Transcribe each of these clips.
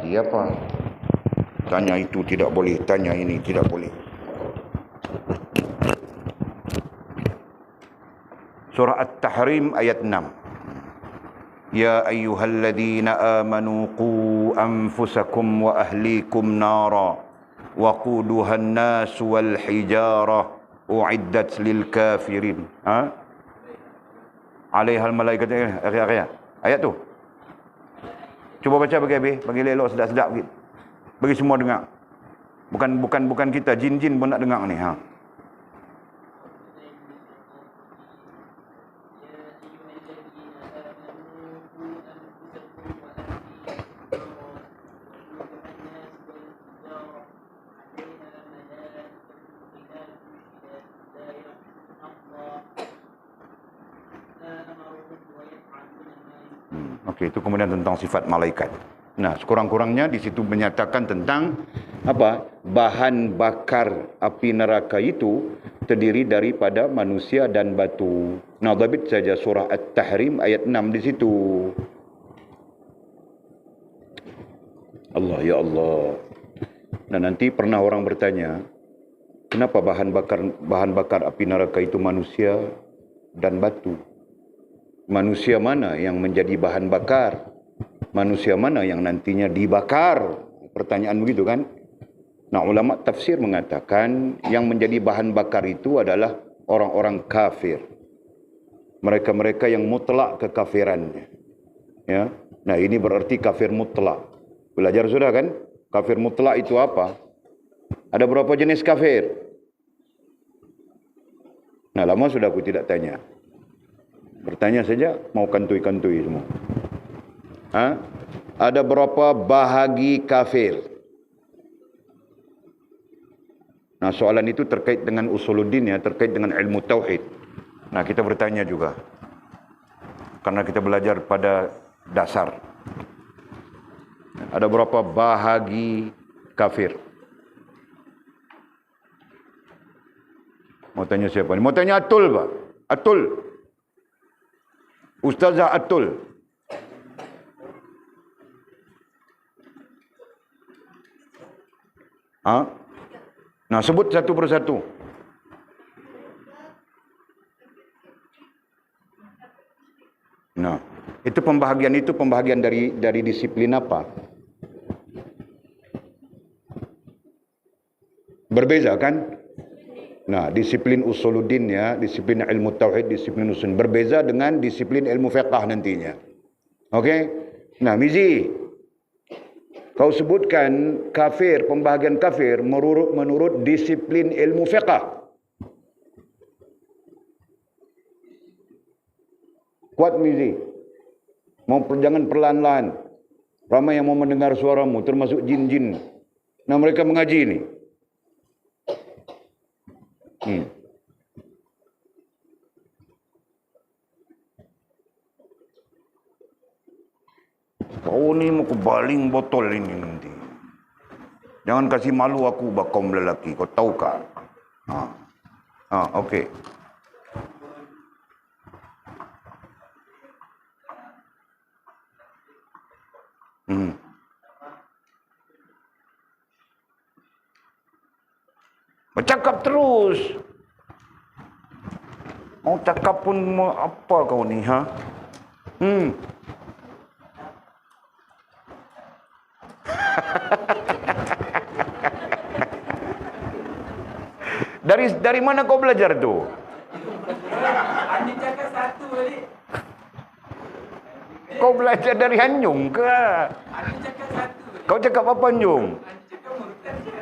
lagi apa? Tanya itu tidak boleh, tanya ini tidak boleh. Surah At-Tahrim ayat 6. Ya ayyuhalladzina amanu qu anfusakum wa ahlikum nara waquduha an-nas wal hijarah uiddat lil kafirin. Alaihal malaikat, ayat tu. Cuba baca bagi elok sedap-sedap sikit. Bagi semua dengar. Bukan kita, jin-jin pun nak dengar ni. Okey, itu kemudian tentang sifat malaikat. Nah, sekurang-kurangnya di situ menyatakan tentang apa? Bahan bakar api neraka itu terdiri daripada manusia dan batu. Nah, dhabit saja surah At-Tahrim ayat 6 di situ. Allah, ya Allah. Nah, nanti pernah orang bertanya, kenapa bahan bakar api neraka itu manusia dan batu? Manusia mana yang menjadi bahan bakar? Manusia mana yang nantinya dibakar? Pertanyaan begitu kan? Nah, ulama tafsir mengatakan yang menjadi bahan bakar itu adalah orang-orang kafir. Mereka-mereka yang mutlak kekafirannya. Ya. Nah, ini berarti kafir mutlak. Belajar sudah kan? Kafir mutlak itu apa? Ada berapa jenis kafir? Nah, lama sudah aku tidak tanya. Bertanya saja, mau kantui-kantui semua. Ada berapa bahagi kafir? Nah, soalan itu terkait dengan usuluddin, ya, terkait dengan ilmu tauhid. Nah, kita bertanya juga. Karena kita belajar pada dasar. Ada berapa bahagi kafir? Mau tanya siapa ni? Mau tanya Atul, Pak. Atul. Ustazah Atul. Nah, sebut satu persatu. Nah, itu pembahagian dari disiplin apa? Berbeza kan? Nah, disiplin usuluddin, ya, disiplin ilmu tauhid, disiplin usul berbeza dengan disiplin ilmu fiqh nantinya. Okey? Nah, Mizi, kau sebutkan kafir, pembahagian kafir menurut disiplin ilmu fiqh. Kuat, Mizi. Jangan perlahan-lahan. Ramai yang mau mendengar suaramu, termasuk jin-jin. Nah, mereka mengaji ini. Kau ni mau kebaling botol ini nanti. Jangan kasih malu aku, kaum lelaki. Kau tahu kah? Okey. Bercakap terus. Mau cakap pun apa kau ni, Dari mana kau belajar tu? Andi cakap satu balik. Kau belajar dari Hanyung ke? Andi cakap satu. Kau cakap apa, Hanyung? Andi cakap murtad je.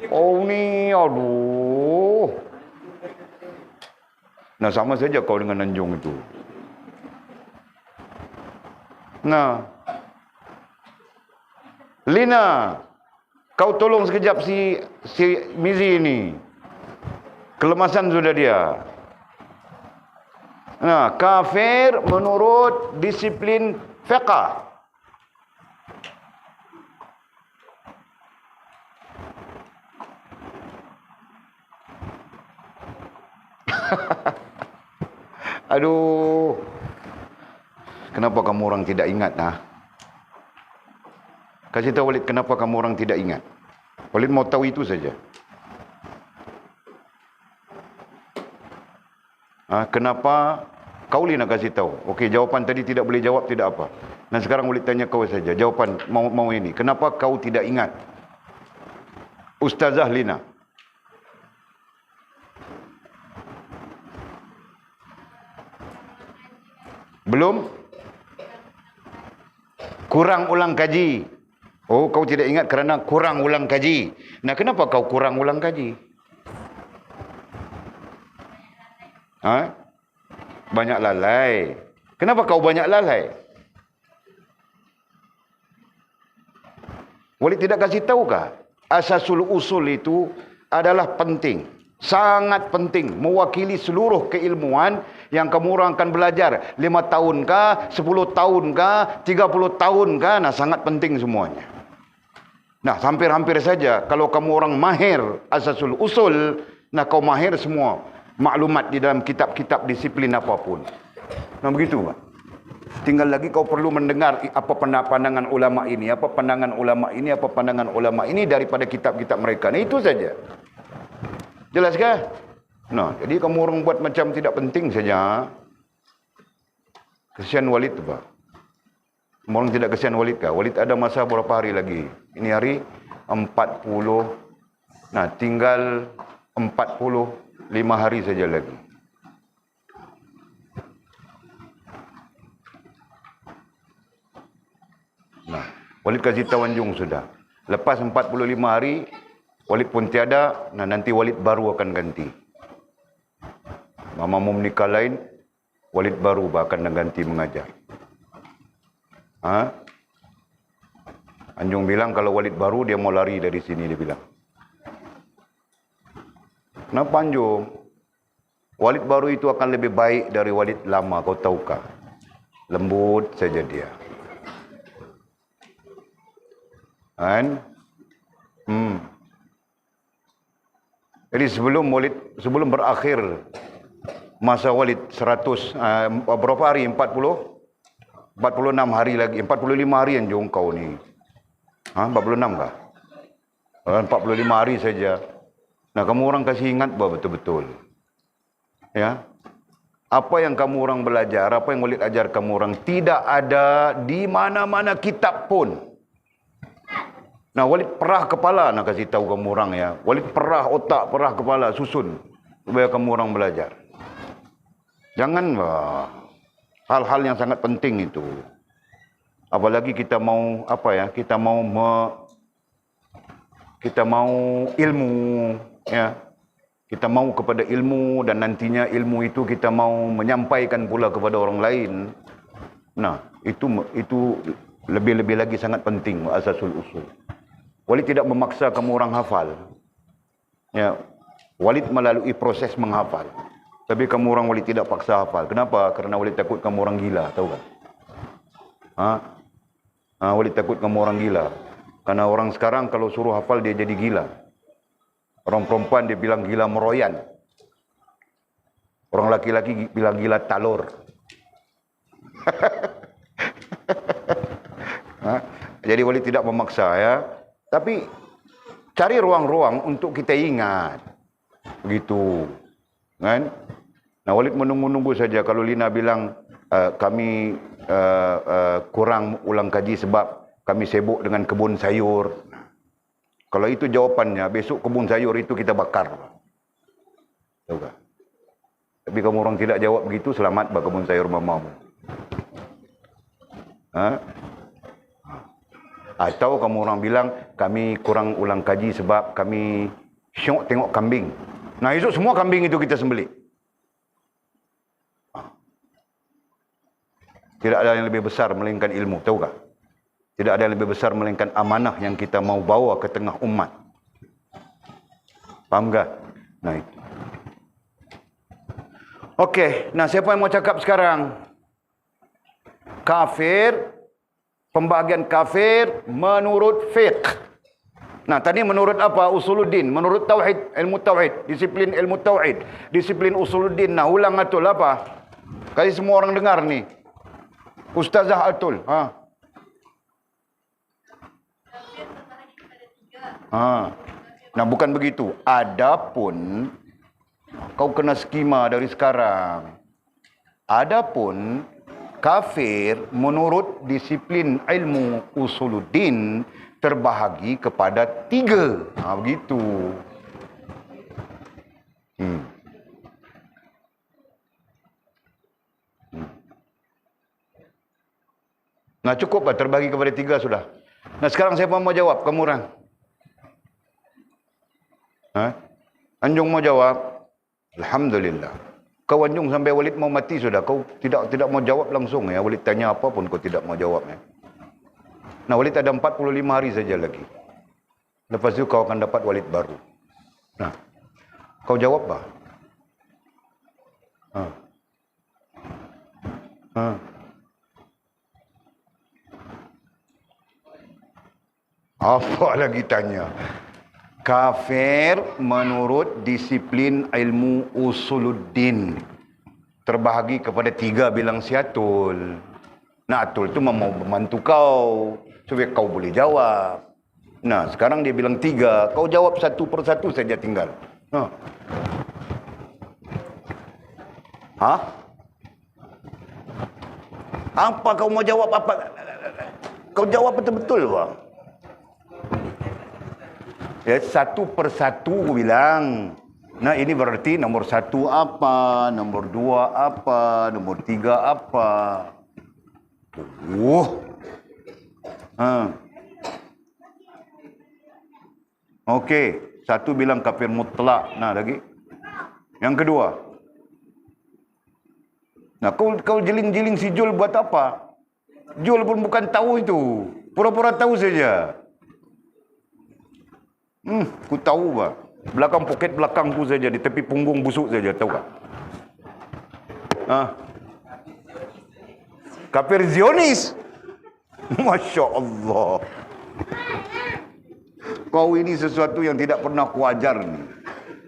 Oh ni, aduh. Nah, sama saja kau dengan Anjung itu. Nah, Lina, kau tolong sekejap si Mizi ini. Kelemasan sudah dia. Nah, kafir menurut disiplin fiqh. Aduh. Kenapa kamu orang tidak ingat? Kasih tahu Walid kenapa kamu orang tidak ingat. Walid mau tahu itu saja. Kenapa kau nak kasih tahu? Okey, jawapan tadi tidak boleh jawab, tidak apa. Dan sekarang Walid tanya kau saja. Jawapan mau ini. Kenapa kau tidak ingat? Ustazah Lina. Belum? Kurang ulang kaji. Oh, kau tidak ingat kerana kurang ulang kaji. Nah, kenapa kau kurang ulang kaji? Banyak lalai. Kenapa kau banyak lalai? Walid tidak kasih tahukah? Asasul usul itu adalah penting. Sangat penting. Mewakili seluruh keilmuan yang kamu orang akan belajar. 5 tahun kah? 10 tahun kah? 30 tahun kah? Nah, sangat penting semuanya. Nah, hampir-hampir saja kalau kamu orang mahir asasul usul, nah kau mahir semua maklumat di dalam kitab-kitab disiplin apapun. Nah, begitu Pak. Tinggal lagi kau perlu mendengar apa pandangan ulama ini, apa pandangan ulama ini, apa pandangan ulama ini daripada kitab-kitab mereka. Nah, itu saja. Jelas kah? Nah, jadi kamu orang buat macam tidak penting saja. Kesian Walid tu Pak. Orang tidak kesian Walid kah? Walid ada masa berapa hari lagi? Ini hari 40. Nah, tinggal 45 hari saja lagi. Nah, Walid kasih tahu Anjung sudah. Lepas 45 hari, Walid pun tiada. Nah, nanti Walid baru akan ganti. Mama mau menikah lain, Walid baru akan ganti mengajar. Anjung bilang kalau Walid baru dia mau lari dari sini, dia bilang. Kenapa Anjung? Walid baru itu akan lebih baik dari Walid lama, kau tahukah? Lembut saja dia. Kan? Jadi sebelum berakhir masa Walid 100 berapa hari? 46 hari lagi, 45 hari Anjung kau ni. 46 kah? 45 hari saja. Nah, kamu orang kasih ingat betul-betul. Ya. Apa yang kamu orang belajar, apa yang Walid ajar kamu orang, tidak ada di mana-mana kitab pun. Nah, Walid perah kepala nak kasih tahu kamu orang ya. Walid perah otak, perah kepala, susun supaya kamu orang belajar. Jangan hal-hal yang sangat penting itu. Apalagi kita mau kita mau ilmu ya. Kita mau kepada ilmu dan nantinya ilmu itu kita mau menyampaikan pula kepada orang lain. Nah, itu lebih-lebih lagi sangat penting asasul usul. Walid tidak memaksa kamu orang hafal. Ya. Walid melalui proses menghafal. Tapi kamu orang Walid tidak paksa hafal. Kenapa? Kerana Walid takut kamu orang gila, tahu kan? Walid takut kamu orang gila. Karena orang sekarang kalau suruh hafal dia jadi gila. Orang perempuan dia bilang gila meroyan. Orang laki-laki bilang gila talur. Jadi Walid tidak memaksa ya. Tapi cari ruang-ruang untuk kita ingat. Begitu. Kan? Nah, Walid menunggu-nunggu saja kalau Lina bilang kami kurang ulang kaji sebab kami sibuk dengan kebun sayur. Kalau itu jawapannya, besok kebun sayur itu kita bakar. Tahu tak? Tapi kamu orang tidak jawab begitu, selamat bah kebun sayur mamamu. Atau kamu orang bilang kami kurang ulang kaji sebab kami syok tengok kambing. Nah, esok semua kambing itu kita sembelih. Tidak ada yang lebih besar melainkan ilmu, tahu tak? Tidak ada yang lebih besar melainkan amanah yang kita mau bawa ke tengah umat. Faham tak? Nah, itu. Okey, nah siapa yang mau cakap sekarang? Kafir, pembahagian kafir menurut fiqh. Nah, tadi menurut apa? Usuluddin, menurut tauhid, ilmu tauhid, disiplin ilmu tauhid, disiplin usuluddin. Nah, ulang atul apa? Kasih semua orang dengar ni. Ustazah Atul. Ha. Ha. Nah, bukan begitu. Adapun kau kena skema dari sekarang. Adapun kafir menurut disiplin ilmu usuluddin terbahagi kepada 3. Ha, begitu. Nah, cukup lah terbagi kepada 3 sudah. Nah, sekarang siapa mau jawab? Kamu orang. Ha? Anjung mau jawab? Alhamdulillah. Kau Anjung sampai Walid mau mati sudah. Kau tidak mau jawab langsung ya. Walid tanya apa pun kau tidak mau jawab ya. Nah, Walid ada 45 hari saja lagi. Lepas itu kau akan dapat Walid baru. Nah, kau jawab bah. Ha. Ha. Apa lagi tanya? Kafir menurut disiplin ilmu usuluddin terbahagi kepada 3 bilang si Atul. Nah, Atul tu mau membantu kau supaya kau boleh jawab. Nah, sekarang dia bilang 3, kau jawab satu persatu saja tinggal. Ha? Ha? Apa kau mau jawab apa? Kau jawab betul-betul bang. Ya, satu persatu bilang. Nah, ini berarti nomor 1 apa, nomor 2 apa, nomor 3 apa. Ha. Okey, 1 bilang kafir mutlak. Nah, lagi. Yang kedua. Nah, kau jeling-jeling si Jul buat apa? Jul pun bukan tahu itu. Pura-pura tahu saja. Ku tahu bah. Belakang poket belakangku saja, di tepi punggung busuk saja, tahu tak? Kafir Zionis. Masya Allah. Kau ini sesuatu yang tidak pernah kuajar ni.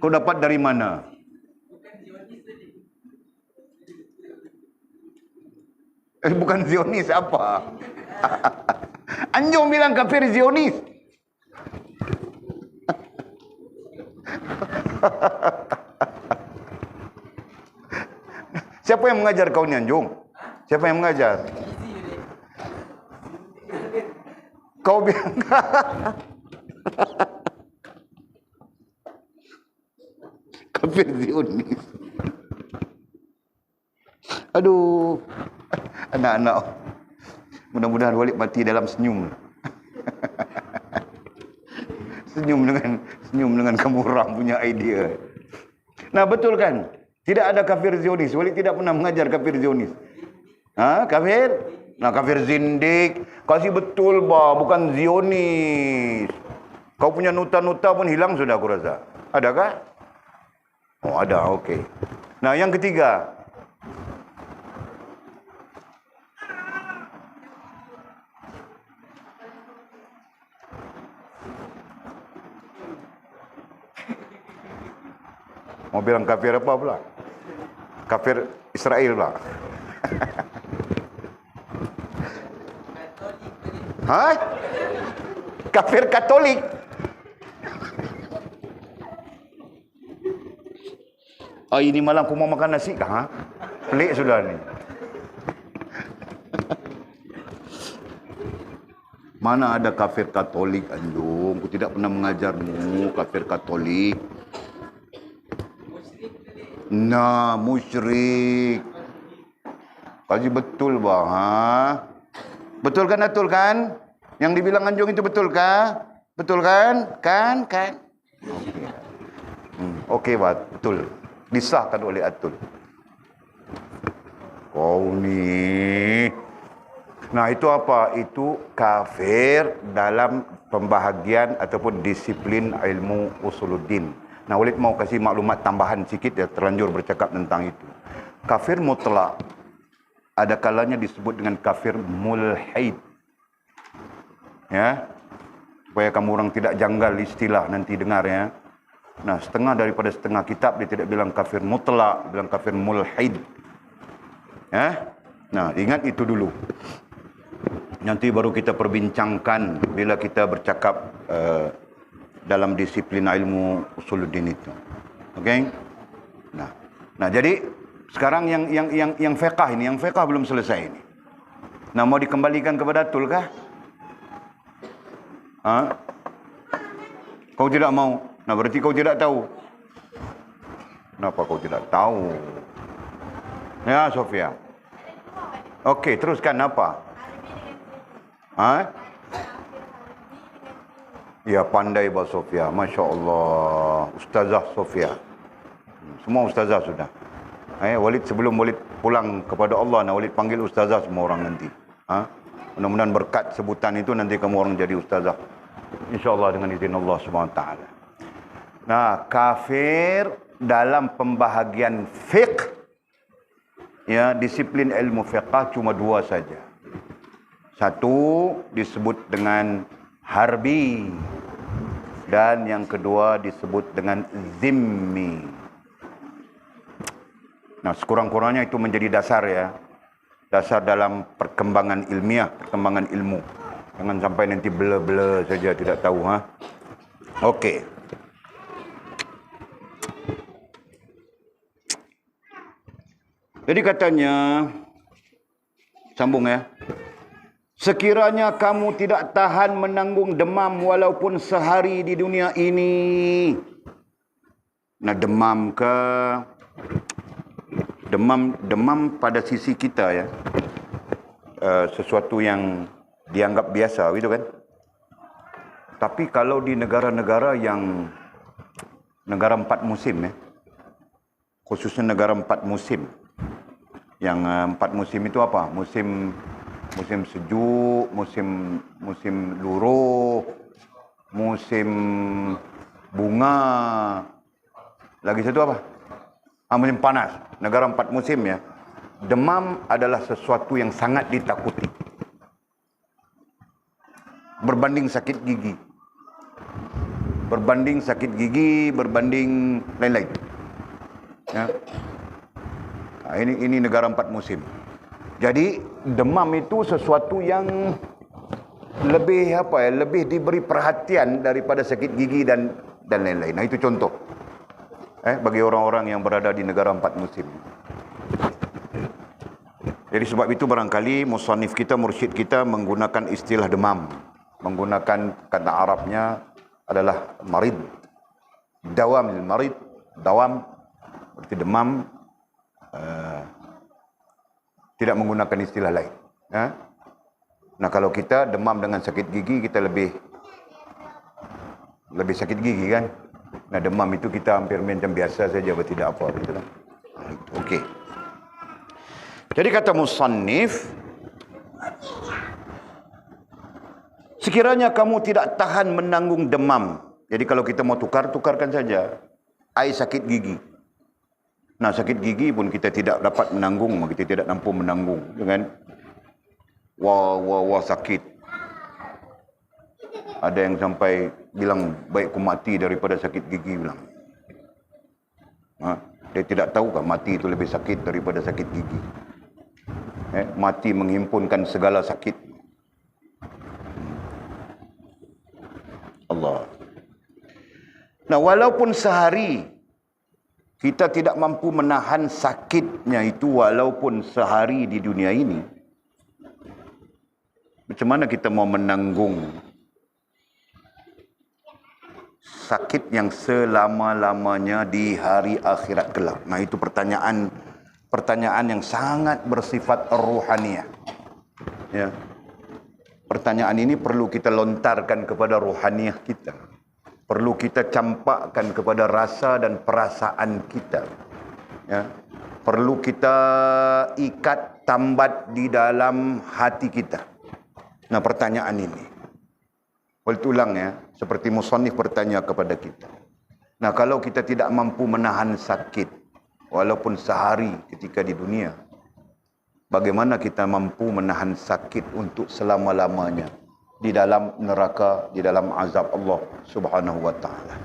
Kau dapat dari mana? Bukan Zionis apa? Anjung bilang kafir Zionis. Siapa yang mengajar kau ni Anjung? Siapa yang mengajar? Kau bilang kafir Zionis. Aduh. Anak-anak. Mudah-mudahan Walid mati dalam senyum. Senyum dengan kamu orang punya idea. Nah, betul kan? Tidak ada kafir Zionis. Walid tidak pernah mengajar kafir Zionis. Ha, kafir? Nah, kafir zindik. Kasih betul bah, bukan Zionis. Kau punya nota-nota pun hilang sudah aku rasa. Adakah? Oh, ada. Okey. Nah, yang ketiga. Mau bilang kafir apa pula? Kafir Israel pula. Ha? Kafir Katolik. Oh, ini malam aku mau makan nasi kah? Ha? Pelik sudah ni. Mana ada kafir Katolik Anjung? Aku tidak pernah mengajarmu kafir Katolik. Nah, musyrik. Kaji betul bang, ha? Betul kan, Atul kan? Yang dibilang Anjung itu betul kah? Betul kan? Kan? Okey. Okey, betul. Disahkan oleh Atul. Kau ni. Nah, itu apa? Itu kafir dalam pembahagian ataupun disiplin ilmu usuluddin. Nah, Walid mau kasih maklumat tambahan sikit ya, terlanjur bercakap tentang itu. Kafir mutlak ada kalanya disebut dengan kafir mulhid. Ya. Supaya kamu orang tidak janggal istilah nanti dengar ya. Nah, setengah daripada setengah kitab dia tidak bilang kafir mutlak, bilang kafir mulhid. Ya. Nah, ingat itu dulu. Nanti baru kita perbincangkan bila kita bercakap dalam disiplin ilmu usuluddin itu. Okey? Nah, jadi sekarang yang fiqh ini, yang fiqh belum selesai ini. Nah, mau dikembalikan kepada Datul kah? Ha? Kau tidak mau? Nah, berarti kau tidak tahu. Kenapa kau tidak tahu? Ya, Sofia. Okey, teruskan apa? Ha? Ya, pandai Bah Sofia. Masya Allah. Ustazah Sofia. Semua ustazah sudah. Walid, sebelum Walid pulang kepada Allah, nak Walid panggil ustazah semua orang nanti. Ha? Mudah-mudahan berkat sebutan itu nanti kamu orang jadi ustazah. InsyaAllah dengan izin Allah SWT. Nah, kafir dalam pembahagian fiqh, ya, disiplin ilmu fiqh cuma dua saja. Satu disebut dengan harbi, dan yang kedua disebut dengan zimmi. Nah, sekurang-kurangnya itu menjadi dasar, ya. Dasar dalam perkembangan ilmiah, perkembangan ilmu. Jangan sampai nanti bela-bela saja tidak tahu. Ha? Okey. Jadi katanya, sambung ya. Sekiranya kamu tidak tahan menanggung demam walaupun sehari di dunia ini. Nah, demam ke... Demam pada sisi kita, ya. Sesuatu yang dianggap biasa, gitu kan. Tapi kalau di negara-negara yang... Negara 4 musim, ya. Khususnya negara 4 musim. Yang 4 musim itu apa? Musim sejuk, musim luruh, musim bunga. Lagi satu apa? Musim panas. Negara 4 musim, ya. Demam adalah sesuatu yang sangat ditakuti. Berbanding sakit gigi. Berbanding sakit gigi, berbanding lain-lain. Ya. Nah, ini negara 4 musim. Jadi demam itu sesuatu yang lebih lebih diberi perhatian daripada sakit gigi dan lain-lain. Nah, itu contoh. Bagi orang-orang yang berada di negara 4 musim. Jadi sebab itu barangkali musannif kita, mursyid kita menggunakan istilah demam. Menggunakan kata Arabnya adalah marid. Dawam marid, dawam berarti demam. Tidak menggunakan istilah lain. Ya? Nah, kalau kita demam dengan sakit gigi, kita lebih sakit gigi, kan? Nah, demam itu kita hampir macam biasa saja, tidak apa, gitu lah. Okey. Jadi kata musannif, sekiranya kamu tidak tahan menanggung demam. Jadi kalau kita mau tukarkan saja. Air sakit gigi. Nah, sakit gigi pun kita tidak dapat menanggung, kita tidak mampu menanggung, kan? Wah sakit. Ada yang sampai bilang baik ku mati daripada sakit gigi, bilang. Dia tidak tahu kan mati itu lebih sakit daripada sakit gigi. Mati menghimpunkan segala sakit. Allah. Nah, walaupun sehari kita tidak mampu menahan sakitnya itu, walaupun sehari di dunia ini, macam mana kita mau menanggung sakit yang selama-lamanya di hari akhirat kelak? Nah, itu pertanyaan yang sangat bersifat ruhaniyah. Ya. Pertanyaan ini perlu kita lontarkan kepada ruhaniyah kita. Perlu kita campakkan kepada rasa dan perasaan kita. Ya. Perlu kita ikat tambat di dalam hati kita. Nah, pertanyaan ini. Ulang, ya. Seperti musannif bertanya kepada kita. Nah, kalau kita tidak mampu menahan sakit, walaupun sehari ketika di dunia, bagaimana kita mampu menahan sakit untuk selama-lamanya di dalam neraka, di dalam azab Allah Subhanahu wa taala.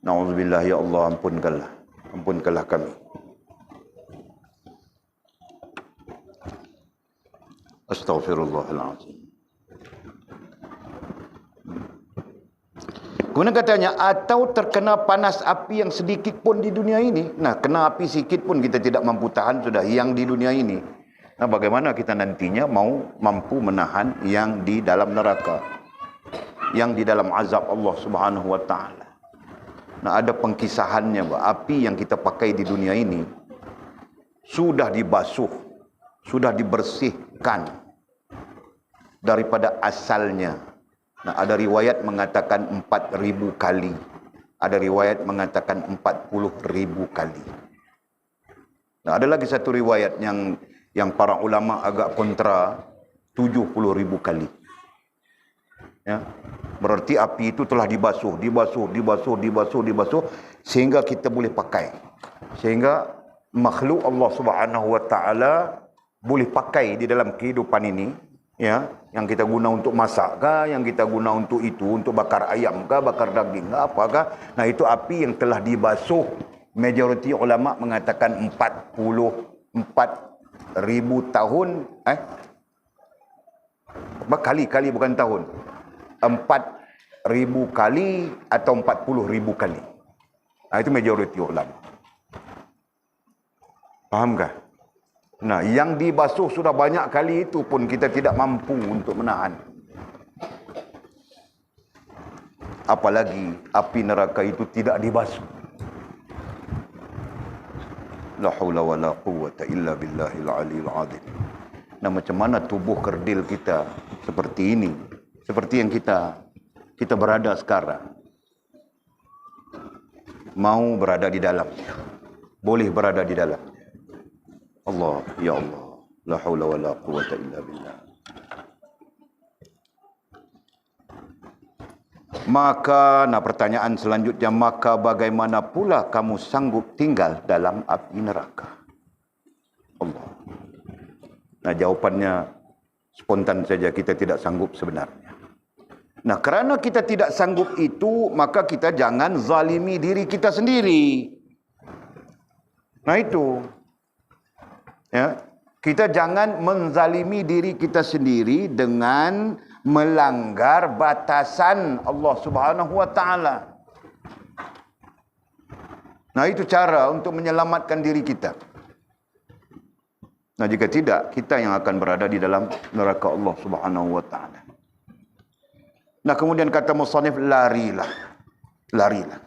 Nauzubillah, ya Allah, ampunkanlah kami. Astaghfirullahalazim. Kemudian katanya, atau terkena panas api yang sedikit pun di dunia ini. Nah, kena api sedikit pun kita tidak mampu tahan, sudah hilang di dunia ini. Nah, bagaimana kita nantinya mau mampu menahan yang di dalam neraka, yang di dalam azab Allah Subhanahu wa taala. Nah, ada pengkisahannya, api yang kita pakai di dunia ini sudah dibasuh, sudah dibersihkan daripada asalnya. Nah, ada riwayat mengatakan 4.000 kali. Ada riwayat mengatakan 40.000 kali. Nah, ada lagi satu riwayat yang para ulama agak kontra, 70.000 kali. Ya. Berarti api itu telah dibasuh sehingga kita boleh pakai. Sehingga makhluk Allah Subhanahu wa taala boleh pakai di dalam kehidupan ini, ya, yang kita guna untuk masak kah, yang kita guna untuk itu, untuk bakar ayam kah, bakar daging kah, apakah. Nah, itu api yang telah dibasuh. Majoriti ulama mengatakan 44.000 tahun, kali bukan tahun. 4.000 kali atau 40.000 kali. Nah, itu majoriti ulama. Fahamkah? Nah, yang dibasuh sudah banyak kali itu pun kita tidak mampu untuk menahan. Apalagi api neraka itu tidak dibasuh. La haula wa la quwwata illa billahil aliyil azim. Nah, macam mana tubuh kerdil kita seperti ini? Seperti yang kita berada sekarang. Mau berada di dalamnya. Boleh berada di dalamnya. Allah, ya Allah. La haula wa la quwwata illa billah. Maka, nah pertanyaan selanjutnya, maka bagaimana pula kamu sanggup tinggal dalam api neraka? Allah. Nah, jawapannya spontan saja, kita tidak sanggup sebenarnya. Nah, kerana kita tidak sanggup itu, maka kita jangan zalimi diri kita sendiri. Nah, itu. Ya, kita jangan menzalimi diri kita sendiri dengan melanggar batasan Allah Subhanahu wa taala. Nah, itu cara untuk menyelamatkan diri kita. Nah, jika tidak, kita yang akan berada di dalam neraka Allah Subhanahu wa taala. Nah, kemudian kata musannif, larilah. Larilah.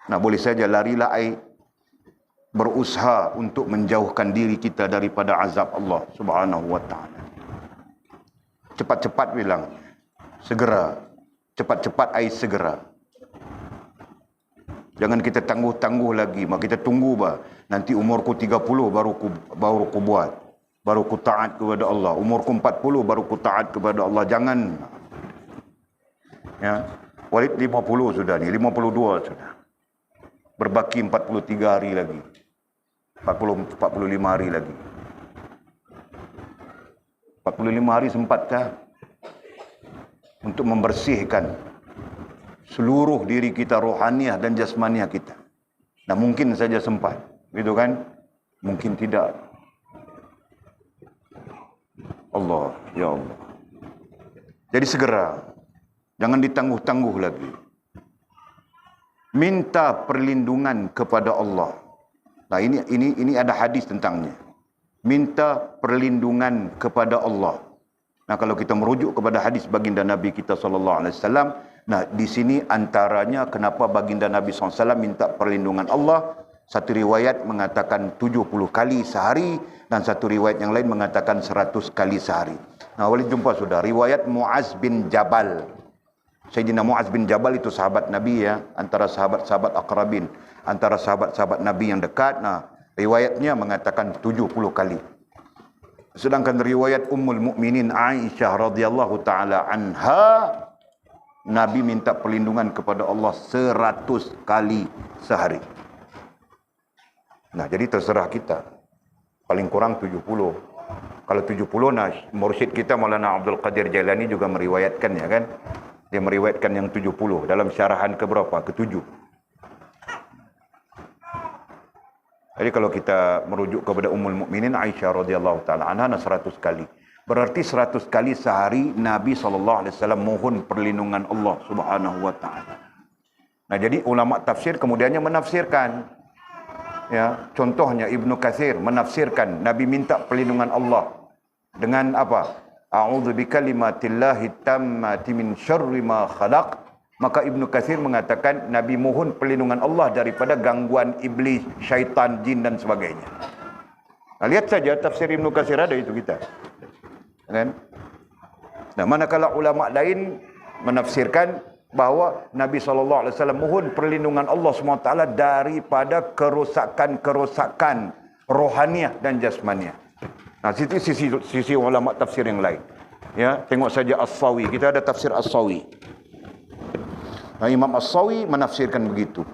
Nah, boleh saja larilah ai berusaha untuk menjauhkan diri kita daripada azab Allah Subhanahu wa taala. Cepat-cepat bilang, segera. Cepat-cepat ai segera. Jangan kita tangguh-tangguh lagi. Mak kita tunggu bah. Nanti umurku 30 baru ku buat. Baru ku taat kepada Allah. Umurku 40 baru ku taat kepada Allah. Jangan. Ya. Walid 50 sudah ni, 52 sudah. Berbaki 43 hari lagi. 45 hari lagi. 45 hari sempatkah untuk membersihkan seluruh diri kita, rohaniah dan jasmaniah kita? Nah, mungkin saja sempat, gitu kan? Mungkin tidak. Allah, ya Allah. Jadi segera, jangan ditangguh-tangguh lagi. Minta perlindungan kepada Allah. Nah, ini ada hadis tentangnya. Minta perlindungan kepada Allah. Nah, kalau kita merujuk kepada hadis baginda Nabi kita SAW, nah, di sini antaranya kenapa baginda Nabi SAW minta perlindungan Allah. Satu riwayat mengatakan 70 kali sehari, dan satu riwayat yang lain mengatakan 100 kali sehari. Nah, boleh jumpa sudah riwayat Muaz bin Jabal. Sayyidina Muaz bin Jabal itu sahabat Nabi, ya, antara sahabat-sahabat aqrabin, antara sahabat-sahabat Nabi yang dekat. Nah, riwayatnya mengatakan 70 kali. Sedangkan riwayat Ummul Mukminin Aisyah radhiyallahu taala anha, Nabi minta perlindungan kepada Allah 100 kali sehari. Nah, jadi terserah kita. Paling kurang 70. Kalau 70, nah, mursyid kita Maulana Abdul Qadir Jailani juga meriwayatkan, ya kan? Dia meriwayatkan yang 70 dalam syarahan keberapa? Ke-7. Jadi kalau kita merujuk kepada Ummul Mukminin Aisyah radhiyallahu taala anha 100 kali. Berarti 100 kali sehari Nabi SAW mohon perlindungan Allah Subhanahu wa taala. Nah, jadi ulama tafsir kemudiannya menafsirkan. Ya, contohnya Ibnu Katsir menafsirkan Nabi minta perlindungan Allah dengan apa? A'udzu bikalimatillahi tammati min syarri ma khalaq. Maka Ibnu Katsir mengatakan Nabi mohon perlindungan Allah daripada gangguan iblis, syaitan, jin dan sebagainya. Nah, lihat saja tafsir Ibnu Katsir ada itu kita. Kan? Nah, manakala ulama lain menafsirkan bahawa Nabi SAW mohon perlindungan Allah SWT daripada kerosakan-kerosakan rohaniah dan jasmaniah. Nah, itu sisi ulama tafsir yang lain. Ya, tengok saja As-Sawi. Kita ada tafsir As-Sawi. Nah, Imam As-Sawi menafsirkan begitu.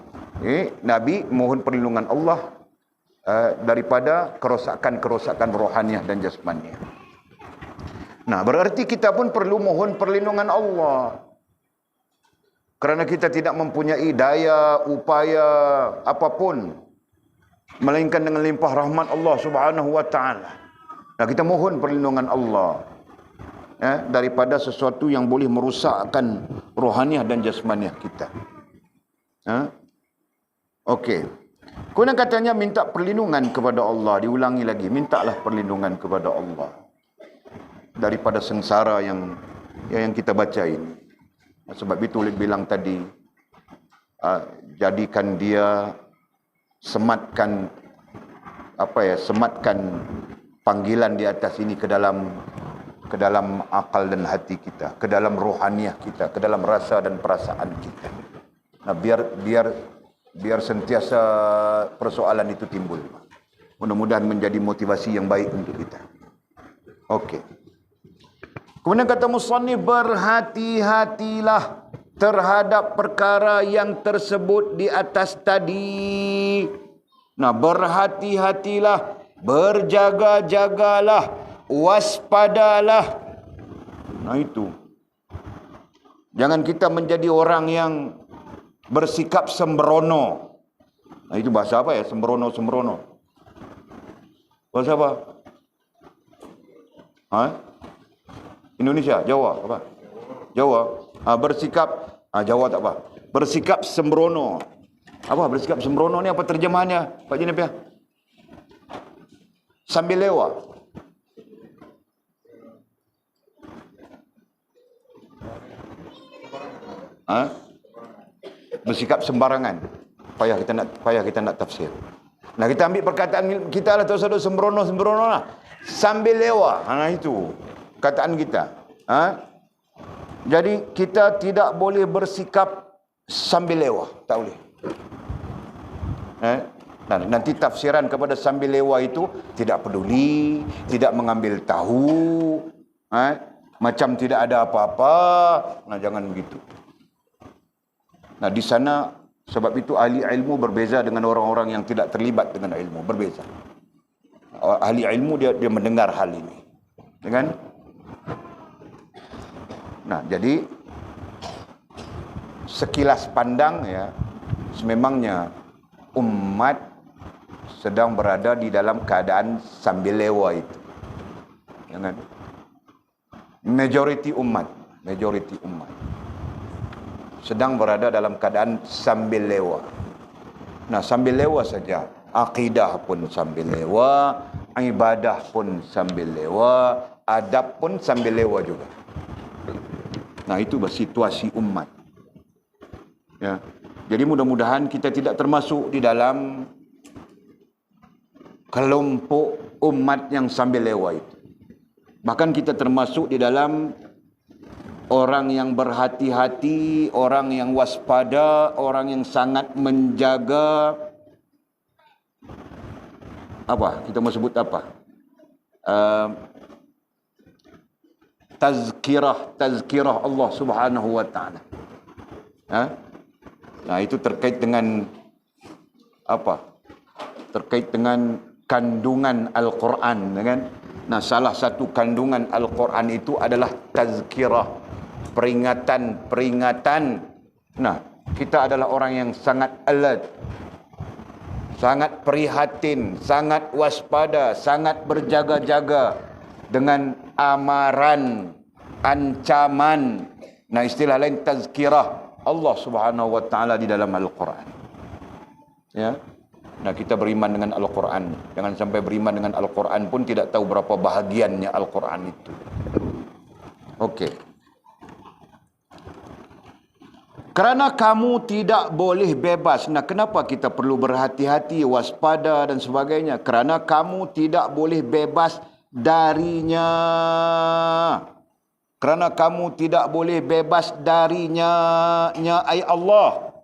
Nabi mohon perlindungan Allah daripada kerosakan-kerosakan rohaniah dan jasmaniah. Nah, berarti kita pun perlu mohon perlindungan Allah. Kerana kita tidak mempunyai daya, upaya apapun. Melainkan dengan limpah rahmat Allah Subhanahu wa ta'ala. Nah, kita mohon perlindungan Allah. Daripada sesuatu yang boleh merosakkan rohaniah dan jasmaniah kita. Okey. Kemudian katanya minta perlindungan kepada Allah. Diulangi lagi. Mintalah perlindungan kepada Allah. Daripada sengsara yang kita baca ini. Sebab itu Ulid bilang tadi, jadikan dia sematkan panggilan di atas ini ke dalam akal dan hati kita, ke dalam rohaniah kita, ke dalam rasa dan perasaan kita. Nah, biar sentiasa persoalan itu timbul. Mudah-mudahan menjadi motivasi yang baik untuk kita. Okey. Kemudian kata musannif, berhati-hatilah terhadap perkara yang tersebut di atas tadi. Nah, berhati-hatilah, berjaga-jagalah, waspadalah. Nah, itu. Jangan kita menjadi orang yang bersikap sembrono. Nah, itu bahasa apa ya? Sembrono. Bahasa apa? Indonesia, Jawa, apa? Jawa. Bersikap, Jawa tak apa. Bersikap sembrono. Apa bersikap sembrono ni, apa terjemahannya? Pak Jenip ya? Sambil lewa. Bersikap sembarangan. Payah kita nak tafsir. Nah, kita ambil perkataan kita lah, terus sembrono lah. Sambil lewa. Nah, itu kataan kita. Jadi kita tidak boleh bersikap sambil lewa, tak boleh. Nanti tafsiran kepada sambil lewa itu tidak peduli, tidak mengambil tahu, macam tidak ada apa-apa. Nah, jangan begitu. Nah, di sana sebab itu ahli ilmu berbeza dengan orang-orang yang tidak terlibat dengan ilmu, berbeza. Ahli ilmu dia mendengar hal ini. Dengan Nah, jadi sekilas pandang ya, sememangnya umat sedang berada di dalam keadaan sambil lewa itu. Jangan. Majoriti umat sedang berada dalam keadaan sambil lewa. Nah, sambil lewa saja. Akidah pun sambil lewa, ibadah pun sambil lewa, adab pun sambil lewa juga. Nah, itu situasi umat. Ya. Jadi mudah-mudahan kita tidak termasuk di dalam kelompok umat yang sambil lewa itu. Bahkan kita termasuk di dalam orang yang berhati-hati, orang yang waspada, orang yang sangat menjaga apa? Kita mau sebut apa? Tazkirah Allah Subhanahu wa taala. Nah, itu terkait dengan apa? Terkait dengan kandungan Al-Quran, kan? Nah, salah satu kandungan Al-Quran itu adalah tazkirah, peringatan. Nah, kita adalah orang yang sangat alert, sangat prihatin, sangat waspada, sangat berjaga-jaga dengan amaran, ancaman. Nah, istilah lain tazkirah Allah Subhanahu wa taala di dalam Al-Quran. Ya. Nah, kita beriman dengan Al-Quran. Jangan sampai beriman dengan Al-Quran pun tidak tahu berapa bahagiannya Al-Quran itu. Okey. Kerana kamu tidak boleh bebas. Nah, kenapa kita perlu berhati-hati, waspada dan sebagainya? Kerana kamu tidak boleh bebas darinya. Kerana kamu tidak boleh bebas darinya, ay Allah.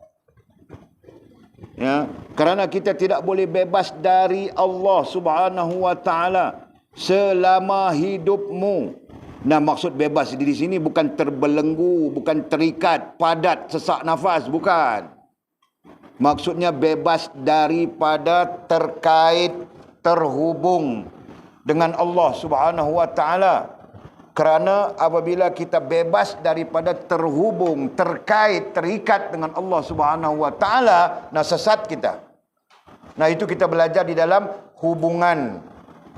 Ya, kerana kita tidak boleh bebas dari Allah Subhanahu wa taala selama hidupmu. Nah, maksud bebas di sini bukan terbelenggu, bukan terikat, padat, sesak nafas, bukan. Maksudnya bebas daripada terkait, terhubung dengan Allah Subhanahu wa taala. Kerana apabila kita bebas daripada terhubung, terkait, terikat dengan Allah Subhanahu wa taala, nah sesat kita. Nah, itu kita belajar di dalam hubungan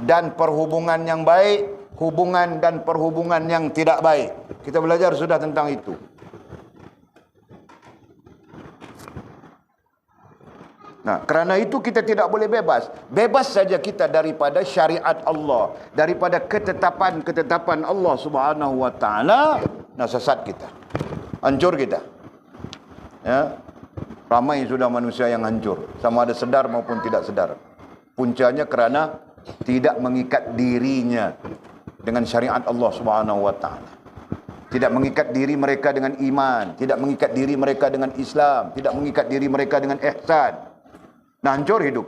dan perhubungan yang baik, hubungan dan perhubungan yang tidak baik. Kita belajar sudah tentang itu. Nah, kerana itu kita tidak boleh bebas. Bebas saja kita daripada syariat Allah, daripada ketetapan-ketetapan Allah Subhanahu wa taala, nah sesat kita. Hancur kita. Ya. Ramai sudah manusia yang hancur, sama ada sedar maupun tidak sedar. Puncanya kerana tidak mengikat dirinya dengan syariat Allah Subhanahu wa taala. Tidak mengikat diri mereka dengan iman, tidak mengikat diri mereka dengan Islam, tidak mengikat diri mereka dengan ihsan. Nah, hancur hidup.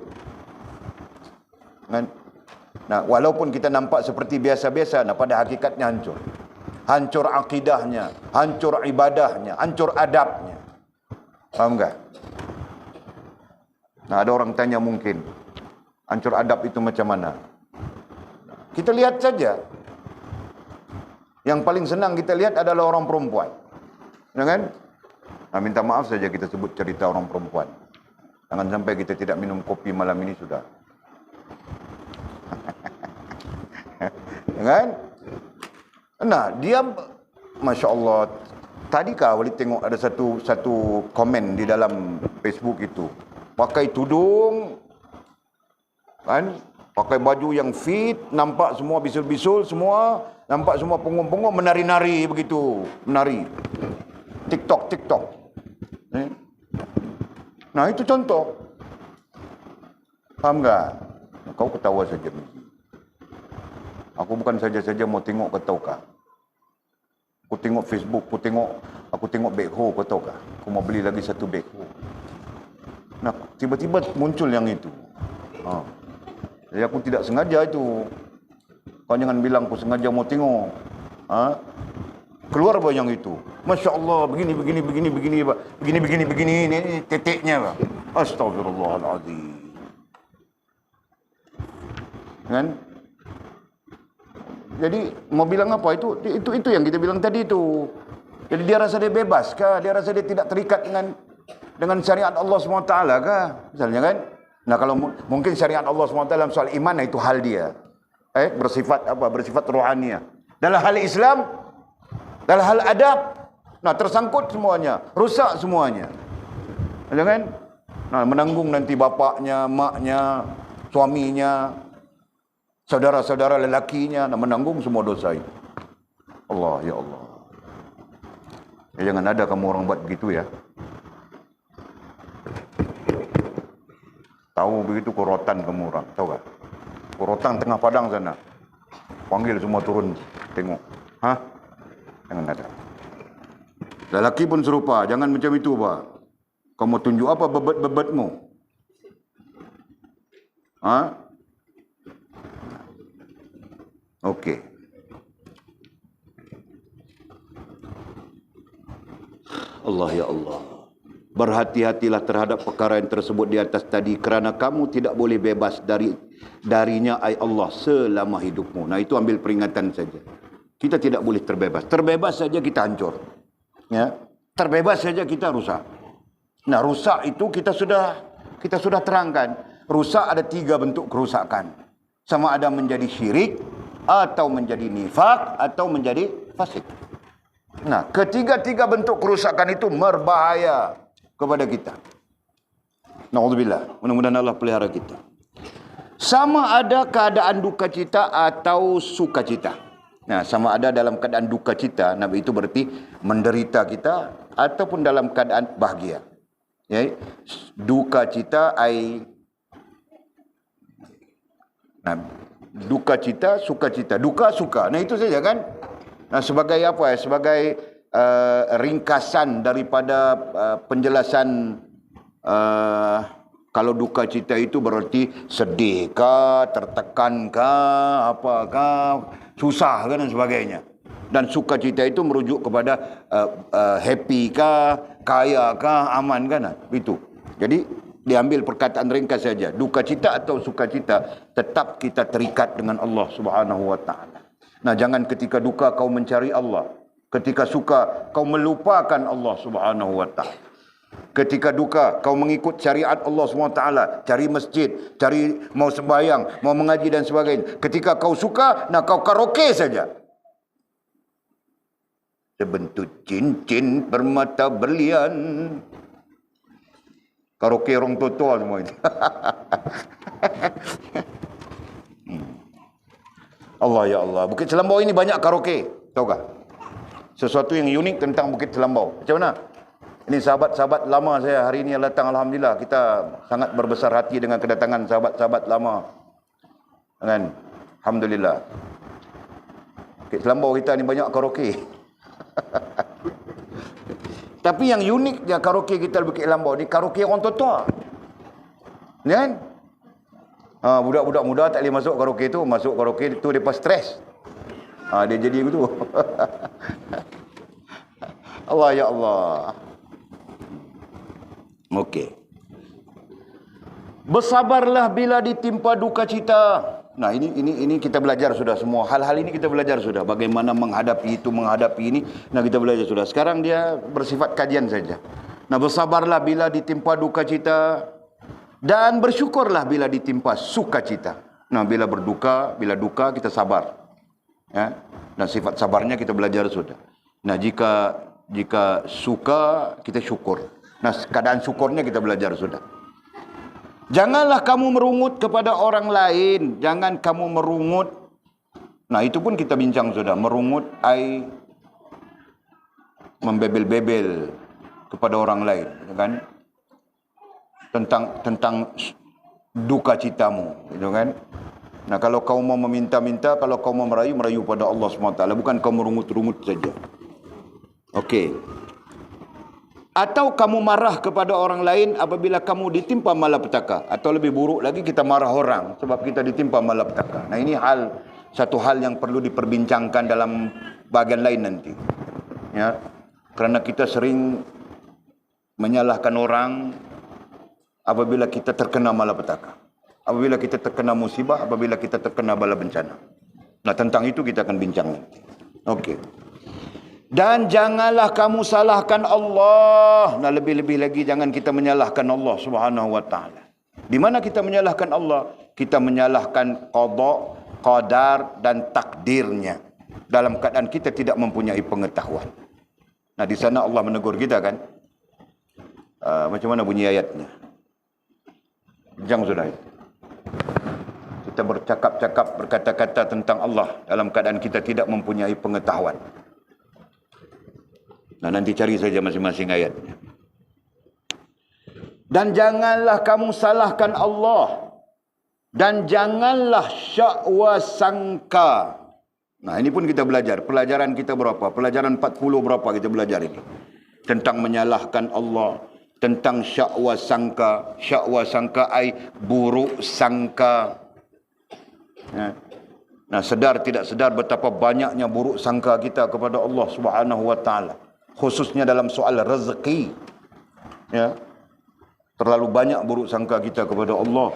Kan? Nah, walaupun kita nampak seperti biasa-biasa, nah pada hakikatnya hancur. Hancur akidahnya, hancur ibadahnya, hancur adabnya. Faham tak? Nah, ada orang tanya mungkin, hancur adab itu macam mana? Kita lihat saja. Yang paling senang kita lihat adalah orang perempuan. Ya kan? Nah, minta maaf saja kita sebut cerita orang perempuan. Jangan sampai kita tidak minum kopi malam ini sudah. Ya kan? Nah, dia Masya Allah. Tadi kah Walid tengok ada satu komen di dalam Facebook itu. Pakai tudung, kan? Pakai baju yang fit, nampak semua bisul-bisul semua, nampak semua punggung-punggung menari-nari begitu, menari. TikTok. Nah, itu contoh. Faham tak? Kau ketawa saja, Mizi. Aku bukan saja-saja mau tengok, kau tahu kah? Aku tengok Facebook, aku tengok backhoe, kau tahu kah? Aku mau beli lagi satu backhoe. Nah, tiba-tiba muncul yang itu. Jadi aku tidak sengaja itu. Kau jangan bilang aku sengaja mau tengok. Keluar yang itu. Masya Allah, begini, ini titiknya, Pak. Astagfirullahaladzim. Kan? Jadi mau bilang apa? Itu yang kita bilang tadi itu. Jadi dia rasa dia bebas kah? Dia rasa dia tidak terikat dengan syariat Allah SWT kah? Misalnya kan? Nah, kalau mungkin syariat Allah SWT dalam soal iman, itu hal dia. Bersifat apa? Bersifat rohaniah. Dalam hal Islam, dalam hal adab, nah tersangkut semuanya, rusak semuanya. Jangan, nah menanggung nanti bapaknya, maknya, suaminya, saudara-saudara lelakinya, nah menanggung semua dosa itu. Allah, ya Allah. Ya, jangan ada kamu orang buat begitu ya. Tahu begitu korotan kamu orang, tahu tak? Korotan tengah padang sana. Panggil semua turun, tengok. Jangan ada. Lelaki pun serupa, jangan macam itu, Pak. Kamu tunjuk apa bebet-bebetmu? Okey. Allah, ya Allah. Berhati-hatilah terhadap perkara yang tersebut di atas tadi, kerana kamu tidak boleh bebas darinya, ay Allah, selama hidupmu. Nah, itu ambil peringatan saja. Kita tidak boleh terbebas. Terbebas saja kita hancur. Ya. Terbebas saja kita rusak. Nah, rusak itu kita sudah terangkan. Rusak ada 3 bentuk kerusakan. Sama ada menjadi syirik, atau menjadi nifaq, atau menjadi fasik. Nah, ketiga-tiga bentuk kerusakan itu berbahaya kepada kita. Na'udzubillah. Mudah-mudahan Allah pelihara kita. Sama ada keadaan duka cita atau sukacita. Nah, sama ada dalam keadaan duka cita, Nabi itu berarti menderita kita, ataupun dalam keadaan bahagia. Ya, duka cita nah, duka cita, suka cita. Duka, suka. Nah, itu saja kan. Nah, sebagai apa ya? Sebagai ringkasan daripada penjelasan kalau duka cita itu berarti sedih kah, tertekan kah, apakah, susah kan dan sebagainya. Dan sukacita itu merujuk kepada happy kah, kaya kah, aman kan? Itu. Jadi diambil perkataan ringkas saja. Duka cita atau sukacita, tetap kita terikat dengan Allah Subhanahu wa taala. Nah, jangan ketika duka kau mencari Allah, ketika suka kau melupakan Allah Subhanahu wa taala. Ketika duka kau mengikut syariat Allah SWT, cari masjid, cari mau sembahyang, mau mengaji dan sebagainya. Ketika kau suka, nah kau karaoke saja. Sebentuk cincin bermata berlian. Karaoke orang tua semua itu. Allah ya Allah. Bukit Selambau ini banyak karaoke. Tahu tak? Sesuatu yang unik tentang Bukit Selambau. Macam mana? Ini sahabat-sahabat lama saya hari ini yang datang. Alhamdulillah, kita sangat berbesar hati dengan kedatangan sahabat-sahabat lama. Kan? Alhamdulillah. Bukit Selambau kita ni banyak karaoke. Tapi yang uniknya karaoke kita di Bukit Selambau ni, karaoke orang tua-tua. Kan? Budak-budak muda tak boleh masuk karaoke tu. Masuk karaoke tu mereka stres. Dia jadi begitu. Allah ya Allah. Okey. Bersabarlah bila ditimpa duka cita. Nah, ini kita belajar sudah semua. Hal-hal ini kita belajar sudah. Bagaimana menghadapi itu, menghadapi ini. Nah, kita belajar sudah. Sekarang dia bersifat kajian saja. Nah, bersabarlah bila ditimpa duka cita. Dan bersyukurlah bila ditimpa sukacita. Nah, bila berduka, bila duka, kita sabar. Ya? Dan sifat sabarnya kita belajar sudah. Nah, jika suka, kita syukur. Nah, keadaan syukurnya kita belajar sudah. Janganlah kamu merungut kepada orang lain. Jangan kamu merungut. Nah, itu pun kita bincang sudah. Merungut, membebel-bebel kepada orang lain. Kan? Tentang duka citamu. Gitu kan? Nah, kalau kau mau meminta-minta, kalau kau mau merayu pada Allah SWT. Bukan kau merungut-rungut saja. Okey. Atau kamu marah kepada orang lain apabila kamu ditimpa malapetaka. Atau lebih buruk lagi, kita marah orang sebab kita ditimpa malapetaka. Nah, ini satu hal yang perlu diperbincangkan dalam bahagian lain nanti. Ya, kerana kita sering menyalahkan orang apabila kita terkena malapetaka. Apabila kita terkena musibah, apabila kita terkena bala bencana. Nah, tentang itu kita akan bincang nanti. Okey. Dan janganlah kamu salahkan Allah. Nah, lebih-lebih lagi jangan kita menyalahkan Allah Subhanahu wa taala. Di mana kita menyalahkan Allah? Kita menyalahkan qada, qadar dan takdirnya. Dalam keadaan kita tidak mempunyai pengetahuan. Nah, di sana Allah menegur kita kan? Macam mana bunyi ayatnya? Jangan sudah. Kita bercakap-cakap, berkata-kata tentang Allah dalam keadaan kita tidak mempunyai pengetahuan. Nah, nanti cari saja masing-masing ayatnya. Dan janganlah kamu salahkan Allah. Dan janganlah syakwa sangka. Nah, ini pun kita belajar. Pelajaran kita berapa? Pelajaran 40 berapa kita belajar ini? Tentang menyalahkan Allah. Tentang syakwa sangka. Syakwa sangka buruk sangka. Nah, sedar tidak sedar betapa banyaknya buruk sangka kita kepada Allah Subhanahu wa taala. Khususnya dalam soal rezeki. Ya. Terlalu banyak buruk sangka kita kepada Allah.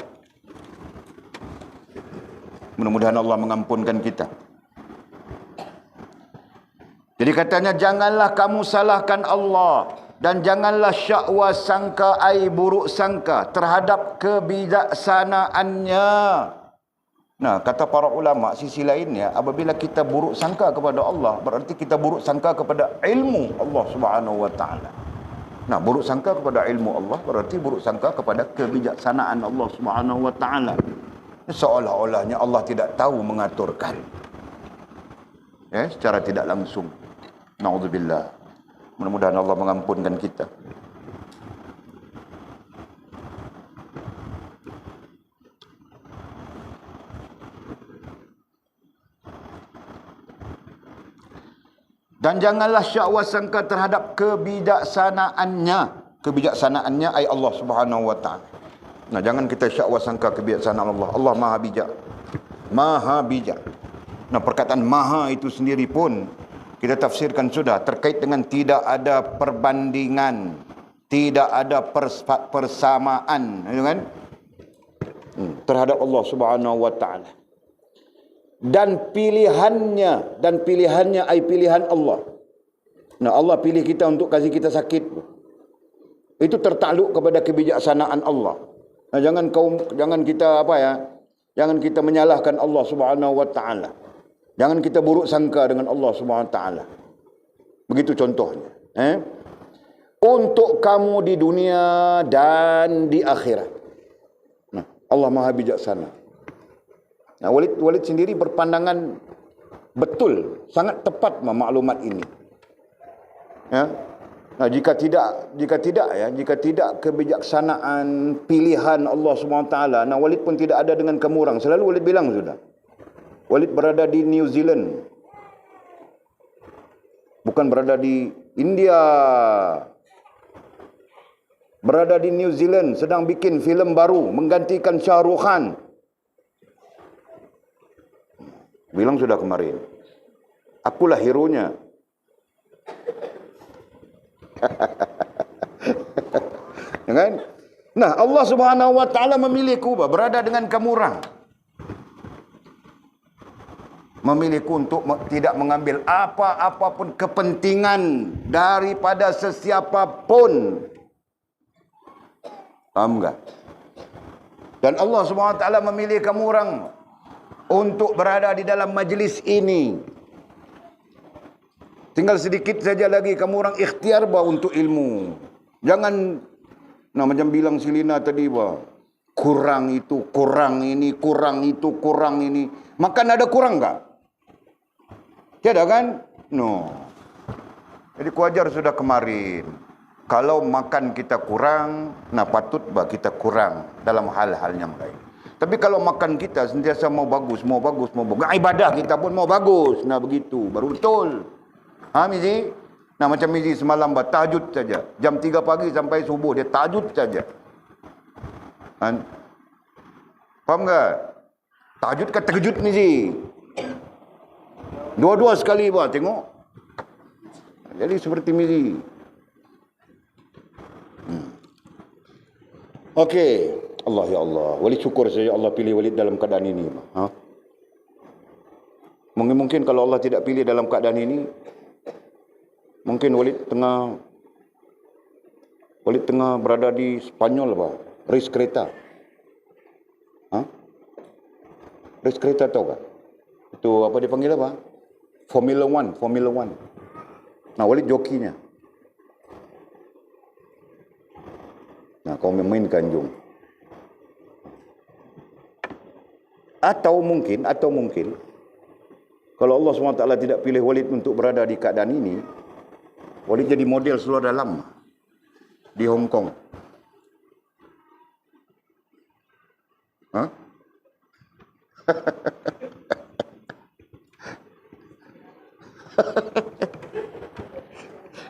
Mudah-mudahan Allah mengampunkan kita. Jadi katanya, janganlah kamu salahkan Allah. Dan janganlah syakwa sangka buruk sangka terhadap kebijaksanaannya. Nah, kata para ulama, sisi lainnya, apabila kita buruk sangka kepada Allah, berarti kita buruk sangka kepada ilmu Allah Subhanahu wa taala. Nah, buruk sangka kepada ilmu Allah berarti buruk sangka kepada kebijaksanaan Allah Subhanahu wa taala. Seolah-olahnya Allah tidak tahu mengaturkan. Secara tidak langsung. Nauzubillah. Mudah-mudahan Allah mengampunkan kita. Dan janganlah syakwa sangka terhadap kebijaksanaannya. Kebijaksanaannya ay Allah Subhanahu wa taala. Nah, jangan kita syakwa sangka kebijaksanaan Allah. Allah Maha bijak. Maha bijak. Nah, perkataan maha itu sendiri pun kita tafsirkan sudah terkait dengan tidak ada perbandingan, tidak ada persamaan, kan? Terhadap Allah Subhanahu wa taala. Dan pilihannya ay pilihan Allah. Nah, Allah pilih kita untuk kasih kita sakit. Itu tertakluk kepada kebijaksanaan Allah. Nah, jangan kita jangan kita menyalahkan Allah Subhanahu wa taala. Jangan kita buruk sangka dengan Allah Subhanahu wa taala. Begitu contohnya, untuk kamu di dunia dan di akhirat. Nah, Allah Maha bijaksana. Nah, Walid sendiri berpandangan betul, sangat tepat maklumat ini. Ya. Nah, jika tidak kebijaksanaan pilihan Allah Subhanahu wa taala, nah Walid pun tidak ada dengan kamu orang. Selalu Walid bilang sudah. Walid berada di New Zealand. Bukan berada di India. Berada di New Zealand sedang bikin filem baru menggantikan Shah Rukh Khan. Bilang sudah kemarin, akulah hero-nya. Ya kan? Nah, Allah Subhanahu wa taala memilihku berada dengan kamu orang. Memilihku untuk tidak mengambil apa-apapun kepentingan daripada sesiapa pun. Paham enggak? Dan Allah Subhanahu wa taala memilih kamu orang untuk berada di dalam majlis ini. Tinggal sedikit saja lagi kamu orang ikhtiar untuk ilmu. Jangan macam bilang si Lina tadi kurang itu, kurang ini, kurang itu, kurang ini. Makan ada kurang enggak? Tiada kan? No. Jadi kuajar sudah kemarin. Kalau makan kita kurang, patut kita kurang dalam hal-hal yang lain. Tapi kalau makan kita sentiasa mau bagus. Ibadah kita pun mau bagus. Nah, begitu. Baru betul. Mizi? Nah, macam Mizi semalam tahajud saja. Jam 3 pagi sampai subuh. Dia tahajud saja. Faham tak? Tahajud kan terkejut Mizi. Dua-dua sekali tengok. Jadi seperti Mizi. Okey. Allah ya Allah. Walid syukur saja Allah pilih Walid dalam keadaan ini. Mungkin kalau Allah tidak pilih dalam keadaan ini, mungkin Walid tengah berada di Spanyol race kereta. Race kereta tahu tak? Itu apa dipanggil apa? Formula One. Nah, Walid jokinya. Nah, kau memainkan jom. Atau mungkin kalau Allah SWT tidak pilih Walid untuk berada di keadaan ini, Walid jadi model seluar dalam di Hong Kong.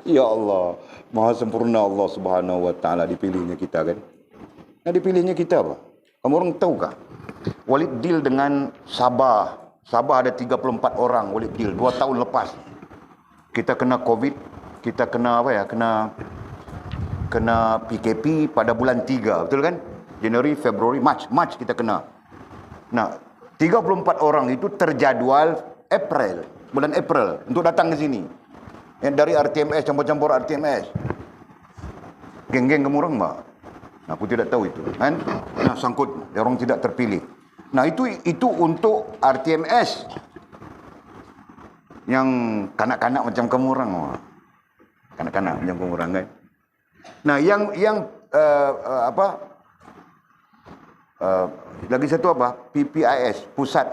Ya Allah, Maha sempurna Allah Subhanahu wa taala dipilihnya kita kan. Nah, dipilihnya kita apa? Kamu orang tahu kah? Walid deal dengan Sabah. Sabah ada 34 orang Walid deal 2 tahun lepas. Kita kena Covid, kita kena kena PKP pada bulan 3, betul kan? Januari, Februari, Mac kita kena. Nah, 34 orang itu terjadual bulan April untuk datang ke sini. Yang dari RTMS, campur-campur RTMS. Geng-geng kamu orang, Mbak. Aku tidak tahu itu. Kan? Nah, sangkut, orang tidak terpilih. Nah, itu untuk RTMS yang kanak-kanak macam kamu orang. Kanak-kanak macam kamu orang kan. Nah, yang lagi satu apa? PPIS, Pusat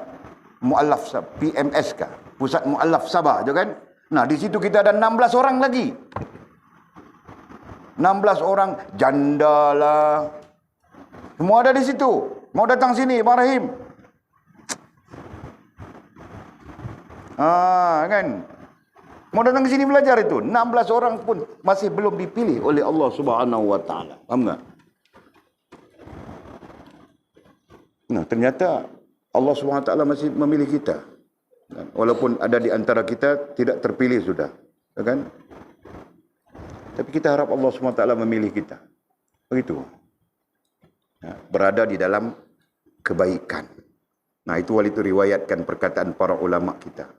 Mu'allaf PMS kah? Pusat Mu'allaf Sabah je kan? Nah, di situ kita ada 16 orang lagi. 16 orang janda lah. Semua ada di situ. Mau datang sini, Bang Rahim. Kan? Mau datang ke sini belajar itu. 16 orang pun masih belum dipilih oleh Allah Subhanahu wa taala. Faham tak? Nah, ternyata Allah Subhanahu wa taala masih memilih kita. Walaupun ada di antara kita tidak terpilih sudah, kan? Tapi kita harap Allah Subhanahu wa taala memilih kita. Begitu. Berada di dalam kebaikan. Nah, itu wali itu riwayatkan perkataan para ulama kita.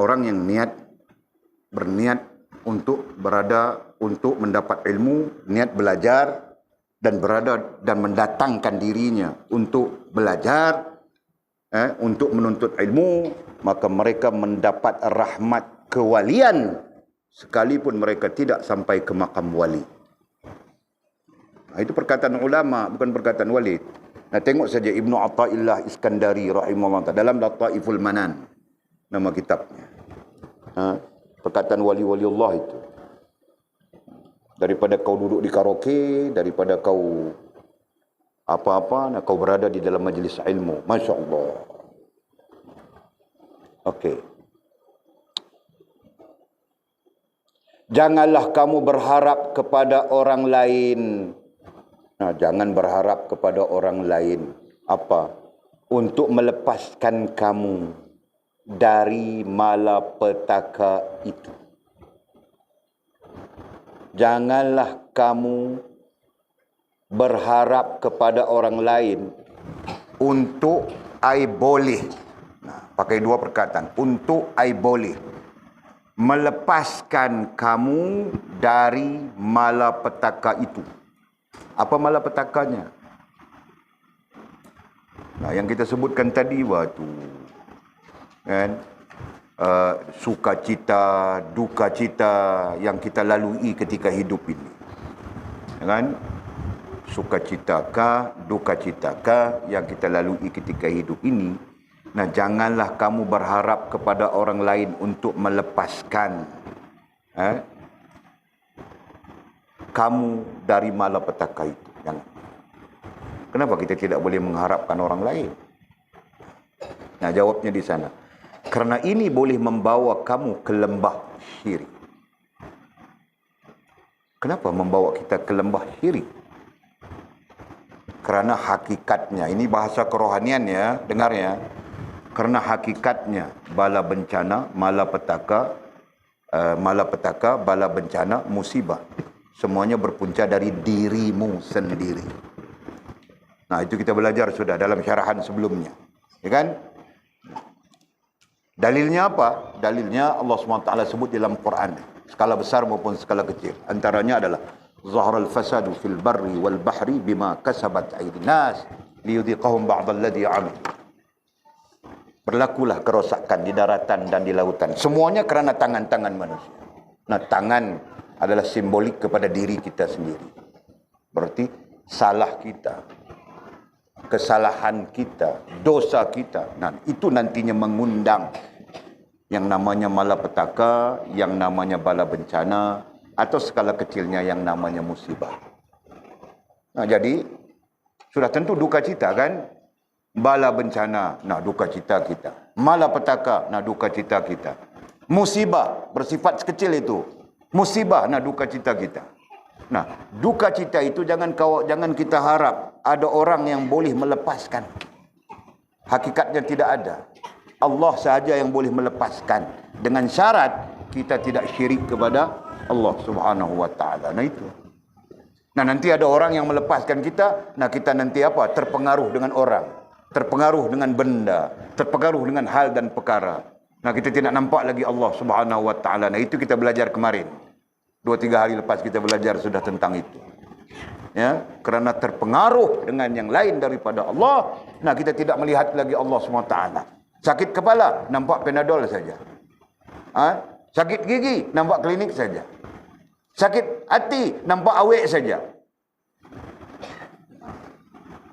Orang yang berniat untuk berada, untuk mendapat ilmu, niat belajar dan berada dan mendatangkan dirinya untuk belajar, untuk menuntut ilmu, maka mereka mendapat rahmat kewalian sekalipun mereka tidak sampai ke makam wali. Nah, itu perkataan ulama, bukan perkataan wali. Nah, tengok saja Ibnu Athaillah Iskandari rahimahullah dalam Lataiful Manan, nama kitabnya. Perkataan wali-wali Allah itu. Daripada kau duduk di karaoke, daripada kau apa-apa, kau berada di dalam majlis ilmu. Masya Allah. Okey. Janganlah kamu berharap kepada orang lain. Nah, jangan berharap kepada orang lain. Apa? Untuk melepaskan kamu dari malapetaka itu. Janganlah kamu berharap kepada orang lain untuk ai boleh. Nah, pakai dua perkataan. Untuk ai boleh. Melepaskan kamu dari malapetaka itu. Apa malapetakanya? Nah, yang kita sebutkan tadi waktu kan, sukacita, duka cita yang kita lalui ketika hidup ini, kan? Sukacita kah, duka cita kah yang kita lalui ketika hidup ini? Nah, janganlah kamu berharap kepada orang lain untuk melepaskan kamu dari malapetaka itu. Jangan. Kenapa kita tidak boleh mengharapkan orang lain? Nah, jawabnya di sana. Karena ini boleh membawa kamu ke lembah syirik. Kenapa membawa kita ke lembah syirik? Karena hakikatnya, ini bahasa kerohanian ya, dengar ya. Karena hakikatnya bala bencana, malapetaka, bala bencana, musibah, semuanya berpunca dari dirimu sendiri. Nah, itu kita belajar sudah dalam syarahan sebelumnya. Ya kan? Dalilnya apa? Dalilnya Allah SWT sebut dalam Quran, skala besar maupun skala kecil. Antaranya adalah Zaharal fasadu fil barri wal bahri bima kasabat aydin nas liyudhiqahum ba'dalladhi 'amil. Berlakulah kerosakan di daratan dan di lautan. Semuanya kerana tangan-tangan manusia. Nah, tangan adalah simbolik kepada diri kita sendiri. Berarti salah kita, kesalahan kita, dosa kita. Nah, itu nantinya mengundang yang namanya malapetaka, yang namanya bala bencana, atau skala kecilnya yang namanya musibah. Nah, jadi sudah tentu duka cita kan? Bala bencana, nah duka cita kita. Malapetaka, nah duka cita kita. Musibah bersifat sekecil itu. Musibah, nah duka cita kita. Nah, duka cita itu jangan kita harap ada orang yang boleh melepaskan. Hakikatnya tidak ada. Allah sahaja yang boleh melepaskan. Dengan syarat kita tidak syirik kepada Allah Subhanahu wa taala. Nah, itu. Nah, nanti ada orang yang melepaskan kita, nah kita nanti apa? Terpengaruh dengan orang. Terpengaruh dengan benda, terpengaruh dengan hal dan perkara. Nah, kita tidak nampak lagi Allah Subhanahu wa taala. Nah, itu kita belajar kemarin. 2-3 hari lepas kita belajar sudah tentang itu. Ya, kerana terpengaruh dengan yang lain daripada Allah. Nah, kita tidak melihat lagi Allah SWT. Sakit kepala, nampak Panadol saja. Sakit gigi, nampak klinik saja. Sakit hati, nampak awet saja.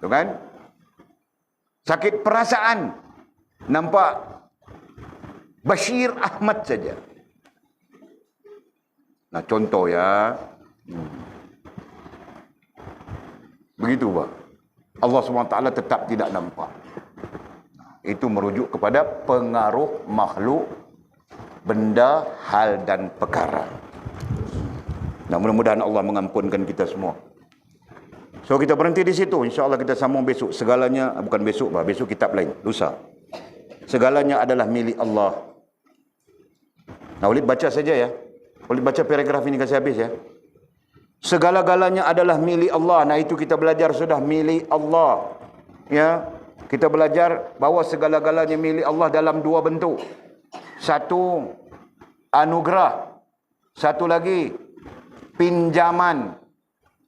Tu kan? Sakit perasaan, nampak Bashir Ahmad saja. Nah, contoh ya. Begitu, Pak. Allah SWT tetap tidak nampak. Itu merujuk kepada pengaruh makhluk, benda, hal dan perkara. Nah, mudah-mudahan Allah mengampunkan kita semua. So, kita berhenti di situ. InsyaAllah kita sambung besok. Segalanya, bukan besok, Pak. Besok kitab lain. Lusa. Segalanya adalah milik Allah. Nah, Walid baca saja ya. Walid baca paragraf ini kasih habis ya. Segala-galanya adalah milik Allah. Nah, itu kita belajar sudah, milik Allah. Ya, kita belajar bahawa segala-galanya milik Allah dalam dua bentuk. Satu, anugerah. Satu lagi, pinjaman.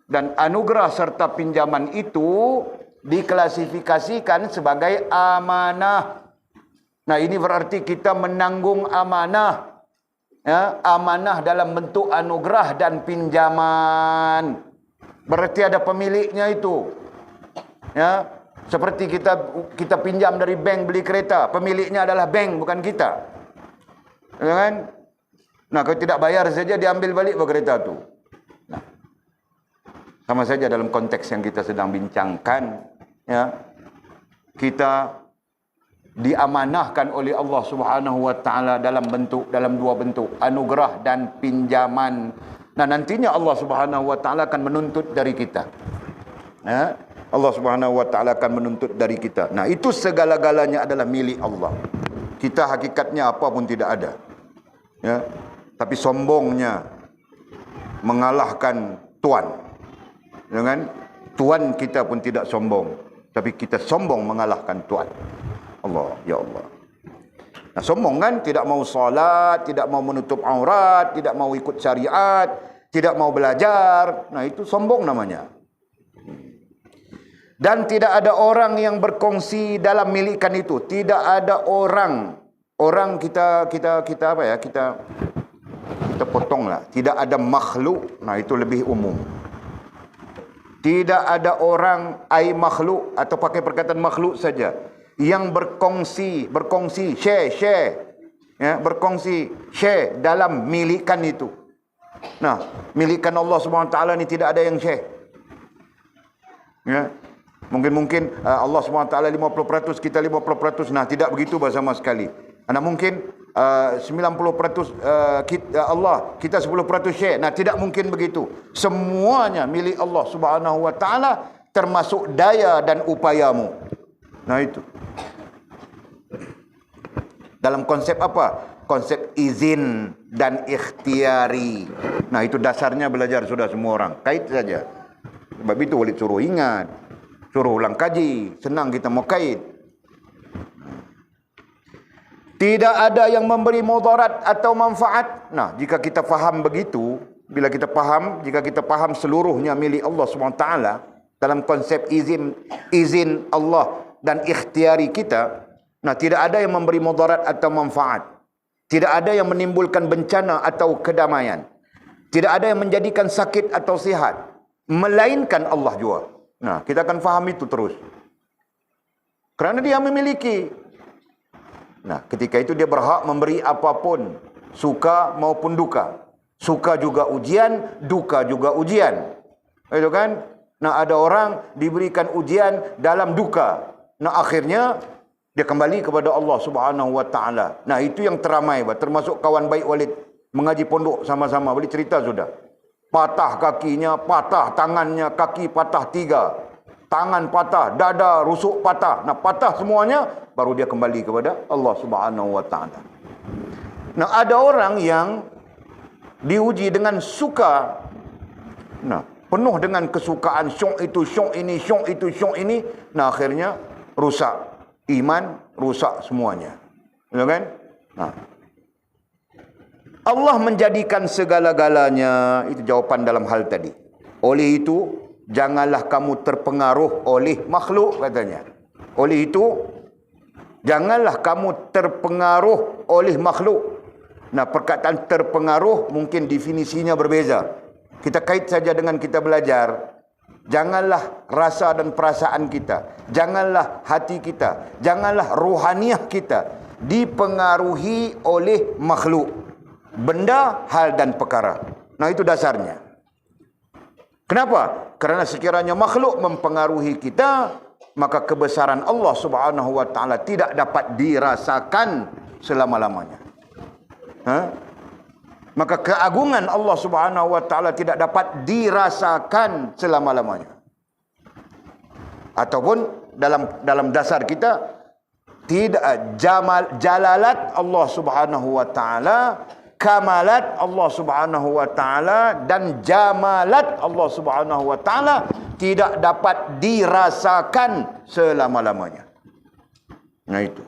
Dan anugerah serta pinjaman itu diklasifikasikan sebagai amanah. Nah, ini berarti kita menanggung amanah. Ya, amanah dalam bentuk anugerah dan pinjaman. Berarti ada pemiliknya itu. Ya, seperti kita pinjam dari bank beli kereta, pemiliknya adalah bank, bukan kita. Ya kan? Nah, kalau tidak bayar saja diambil balik kereta itu. Nah, sama saja dalam konteks yang kita sedang bincangkan, ya. Kita diamanahkan oleh Allah Subhanahu wa taala dalam dua bentuk, anugerah dan pinjaman. Nah, nantinya Allah Subhanahu wa taala akan menuntut dari kita. Ya, Allah Subhanahu wa taala akan menuntut dari kita. Nah, itu segala-galanya adalah milik Allah. Kita hakikatnya apa pun tidak ada. Ya, tapi sombongnya mengalahkan tuan. Ya kan? Tuan kita pun tidak sombong, tapi kita sombong mengalahkan tuan. Allah, ya Allah. Nah, sombong kan, tidak mau salat, tidak mau menutup aurat, tidak mau ikut syariat, tidak mau belajar. Nah, itu sombong namanya. Dan tidak ada orang yang berkongsi dalam milikan itu. Tidak ada orang kita apa ya? Kita potonglah. Tidak ada makhluk. Nah, itu lebih umum. Tidak ada orang makhluk, atau pakai perkataan makhluk saja, yang berkongsi, share, ya, share dalam milikan itu. Nah, milikan Allah SWT ni tidak ada yang share. Ya, mungkin Allah SWT 50%, kita 50%. Nah, tidak begitu sama sekali. Nah, mungkin 90% Allah, kita 10% share. Nah, tidak mungkin begitu. Semuanya milik Allah Subhanahu wa taala, termasuk daya dan upayamu. Nah, itu. Dalam konsep apa? Konsep izin dan ikhtiari. Nah, itu dasarnya belajar sudah semua orang. Kait saja. Sebab itu Walid suruh ingat, suruh ulang kaji. Senang kita mau kait. Tidak ada yang memberi mudarat atau manfaat. Nah, jika kita faham begitu, jika kita faham seluruhnya milik Allah SWT, dalam konsep izin Allah dan ikhtiari kita, nah, tidak ada yang memberi mudarat atau manfaat. Tidak ada yang menimbulkan bencana atau kedamaian. Tidak ada yang menjadikan sakit atau sihat, melainkan Allah jua. Nah, kita akan faham itu terus. Kerana dia memiliki. Nah, ketika itu dia berhak memberi apapun, suka maupun duka. Suka juga ujian, duka juga ujian. Itu kan? Nah, ada orang diberikan ujian dalam duka. Nah, akhirnya dia kembali kepada Allah Subhanahu wa taala. Nah, itu yang teramai, termasuk kawan baik Walid mengaji pondok sama-sama. Walid cerita sudah. Patah kakinya, patah tangannya, kaki patah 3. Tangan patah, dada rusuk patah. Nah, patah semuanya, baru dia kembali kepada Allah Subhanahu wa taala. Nah, ada orang yang diuji dengan suka. Nah, penuh dengan kesukaan, syok itu, syok ini, syok itu, syok ini. Nah, akhirnya rusak iman, rusak semuanya. Ya kan? Nah, Allah menjadikan segala-galanya, itu jawapan dalam hal tadi. Oleh itu, janganlah kamu terpengaruh oleh makhluk, katanya. Oleh itu, janganlah kamu terpengaruh oleh makhluk. Nah, perkataan terpengaruh mungkin definisinya berbeza. Kita kait saja dengan kita belajar. Janganlah rasa dan perasaan kita, janganlah hati kita, janganlah rohaniah kita dipengaruhi oleh makhluk, benda, hal dan perkara. Nah, itu dasarnya. Kenapa? Kerana sekiranya makhluk mempengaruhi kita, maka kebesaran Allah Subhanahu wa taala tidak dapat dirasakan selama-lamanya. Maka keagungan Allah Subhanahu wa taala tidak dapat dirasakan selama-lamanya. Ataupun dalam dasar kita, tidak jalalat Allah Subhanahu wa taala, kamalat Allah Subhanahu wa taala dan jamalat Allah Subhanahu wa taala tidak dapat dirasakan selama-lamanya. Nah, itu.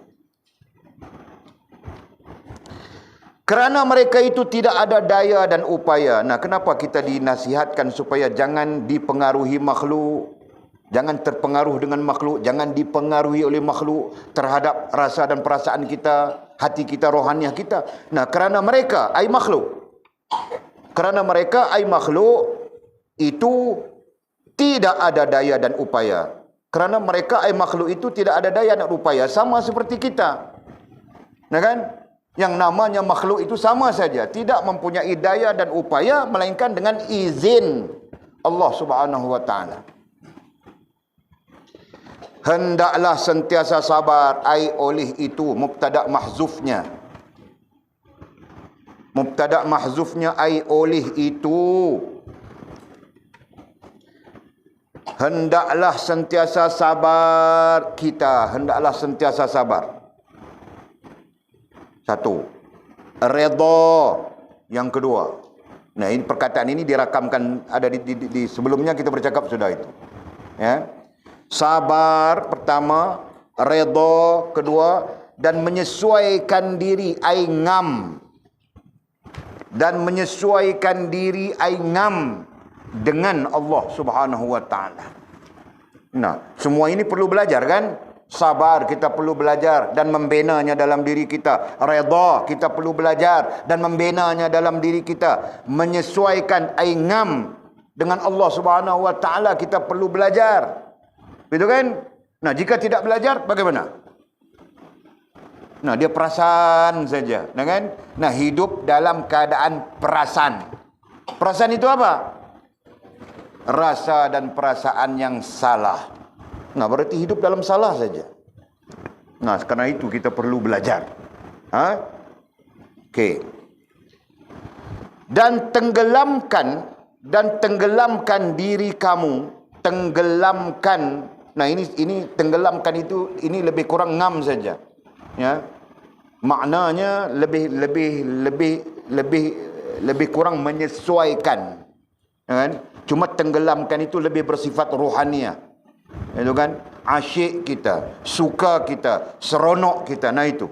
Kerana mereka itu tidak ada daya dan upaya. Nah, kenapa kita dinasihatkan supaya jangan dipengaruhi makhluk, jangan terpengaruh dengan makhluk, jangan dipengaruhi oleh makhluk terhadap rasa dan perasaan kita, hati kita, rohaniah kita. Nah, kerana mereka ai makhluk. Kerana mereka ai makhluk itu tidak ada daya dan upaya. Kerana mereka ai makhluk itu tidak ada daya dan upaya, sama seperti kita. Nah, kan? Yang namanya makhluk itu sama saja, tidak mempunyai daya dan upaya melainkan dengan izin Allah Subhanahu wa taala. Hendaklah sentiasa sabar, ai oleh itu mubtada mahzufnya. Mubtada mahzufnya ai oleh itu. Hendaklah sentiasa sabar kita, hendaklah sentiasa sabar. Satu, redha. Yang kedua, nah, ini perkataan ini dirakamkan ada di sebelumnya kita bercakap sudah itu. Ya. Sabar pertama, redha kedua, dan menyesuaikan diri ai ngam. Dan menyesuaikan diri ai ngam dengan Allah Subhanahu wa taala. Nah, semua ini perlu belajar, kan? Sabar kita perlu belajar dan membinanya dalam diri kita. Redha kita perlu belajar dan membinanya dalam diri kita. Menyesuaikan ai ngam dengan Allah Subhanahu wa taala kita perlu belajar. Betul, kan? Nah, jika tidak belajar bagaimana? Nah, dia perasaan saja, kan? Nah, hidup dalam keadaan perasaan. Perasaan itu apa? Rasa dan perasaan yang salah. Nah, berarti hidup dalam salah saja. Nah, karena itu kita perlu belajar. Okey. Dan tenggelamkan diri kamu, tenggelamkan. Nah, ini tenggelamkan itu ini lebih kurang ngam saja. Ya. Maknanya lebih kurang menyesuaikan. Kan? Cuma tenggelamkan itu lebih bersifat rohaniah. Itu kan, asyik kita, suka kita, seronok kita. Nah, itu.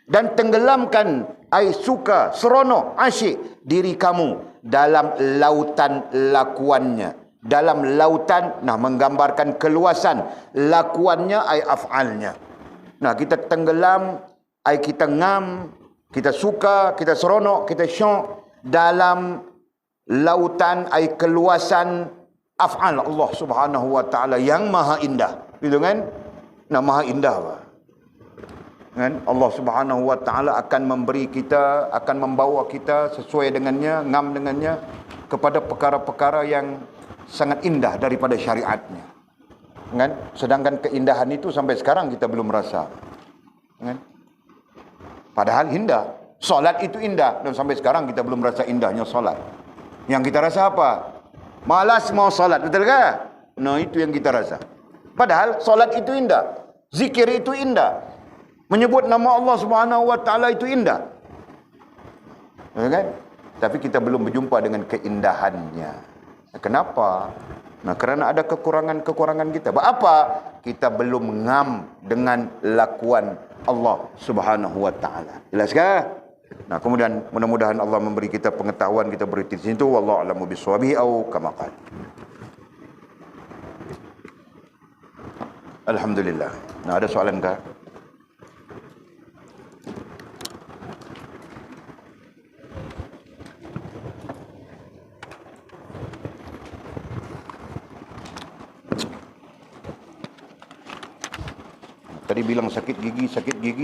Dan tenggelamkan ai suka, seronok, asyik diri kamu dalam lautan lakuannya. Dalam lautan, nah, menggambarkan keluasan lakuannya ai af'alnya. Nah, kita tenggelam ai kita ngam, kita suka, kita seronok, kita syok dalam lautan ai keluasan af'al Allah Subhanahu wa taala yang maha indah. Gitu, kan? Nah, maha indah, Pak. Kan? Allah Subhanahu wa taala akan memberi kita, akan membawa kita sesuai dengannya, ngam dengannya kepada perkara-perkara yang sangat indah daripada syariatnya. Kan? Sedangkan keindahan itu sampai sekarang kita belum rasa. Kan? Padahal indah. Solat itu indah dan sampai sekarang kita belum rasa indahnya solat. Yang kita rasa apa? Malas mau solat, betul ke? Nah, itu yang kita rasa. Padahal solat itu indah, zikir itu indah, menyebut nama Allah Subhanahu wa taala itu indah. Ya, kan? Tapi kita belum berjumpa dengan keindahannya. Kenapa? Nah, kerana ada kekurangan-kekurangan kita. Apa? Kita belum ngam dengan lakuan Allah Subhanahu wa taala. Jelas ke? Nah, kemudian mudah-mudahan Allah memberi kita pengetahuan, kita berhenti di situ. Wallahu a'lamu bishawab au kama qala. Alhamdulillah. Nah, ada soalan kah? Tadi bilang sakit gigi,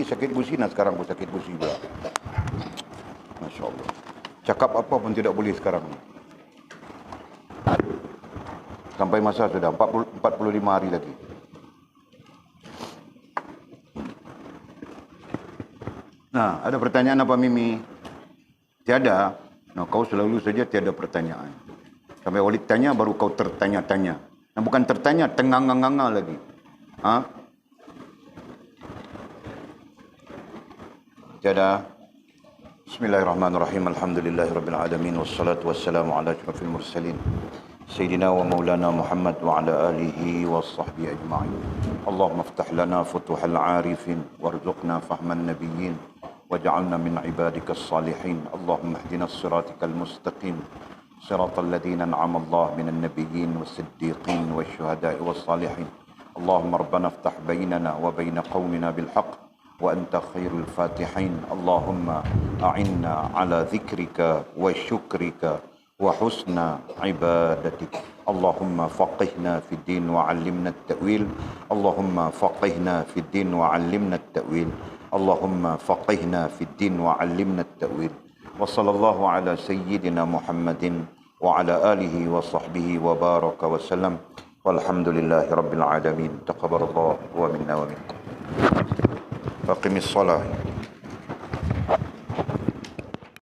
sakit gusi. Nah, sekarang aku sakit gusi pula. Masya Allah. Cakap apa pun tidak boleh sekarang. Sampai masa sudah 45 hari lagi. Nah, ada pertanyaan apa Mimi? Tiada. Nah, kau selalu saja tiada pertanyaan. Sampai Walid tanya, baru kau tertanya-tanya. Nah, bukan tertanya, tengang-nganga lagi. Ha? Tiada. Bismillahirrahmanirrahim. Alhamdulillahirrabbilalamin. Wassalatu wassalamu ala asyrafil mursalin. Sayyidina wa maulana Muhammad wa ala alihi wa sahbihi ajma'in. Allahumma aftah lana futuhal arifin warzuqna fahman nabiyyin waj'alna min ibadika as-salihin. Allahumma ihdina as-siratikal mustaqim siratal ladzina an'ama Allah minan nabiyyin was-siddiqin wasyuhada'i was-salihin. Allahumma rabbana aftah bainana wa bain qaumina bil haqq wa anta khairul fatihin. Allahumma a'inna ala dhikrika wa syukrika wa husna ibadatik. Allahumma faqihna fid din wa 'allimna at-ta'wil. Allahumma faqihna fid din wa 'allimna at-ta'wil. Allahumma faqihna fid din wa 'allimna at-ta'wil. Wa sallallahu ala sayyidina Muhammadin wa ala alihi wa sahbihi wa baraka wa sallam. Walhamdulillahi rabbil alamin. Taqabbalallahu wa minna wa minkum. Faqimis shalah.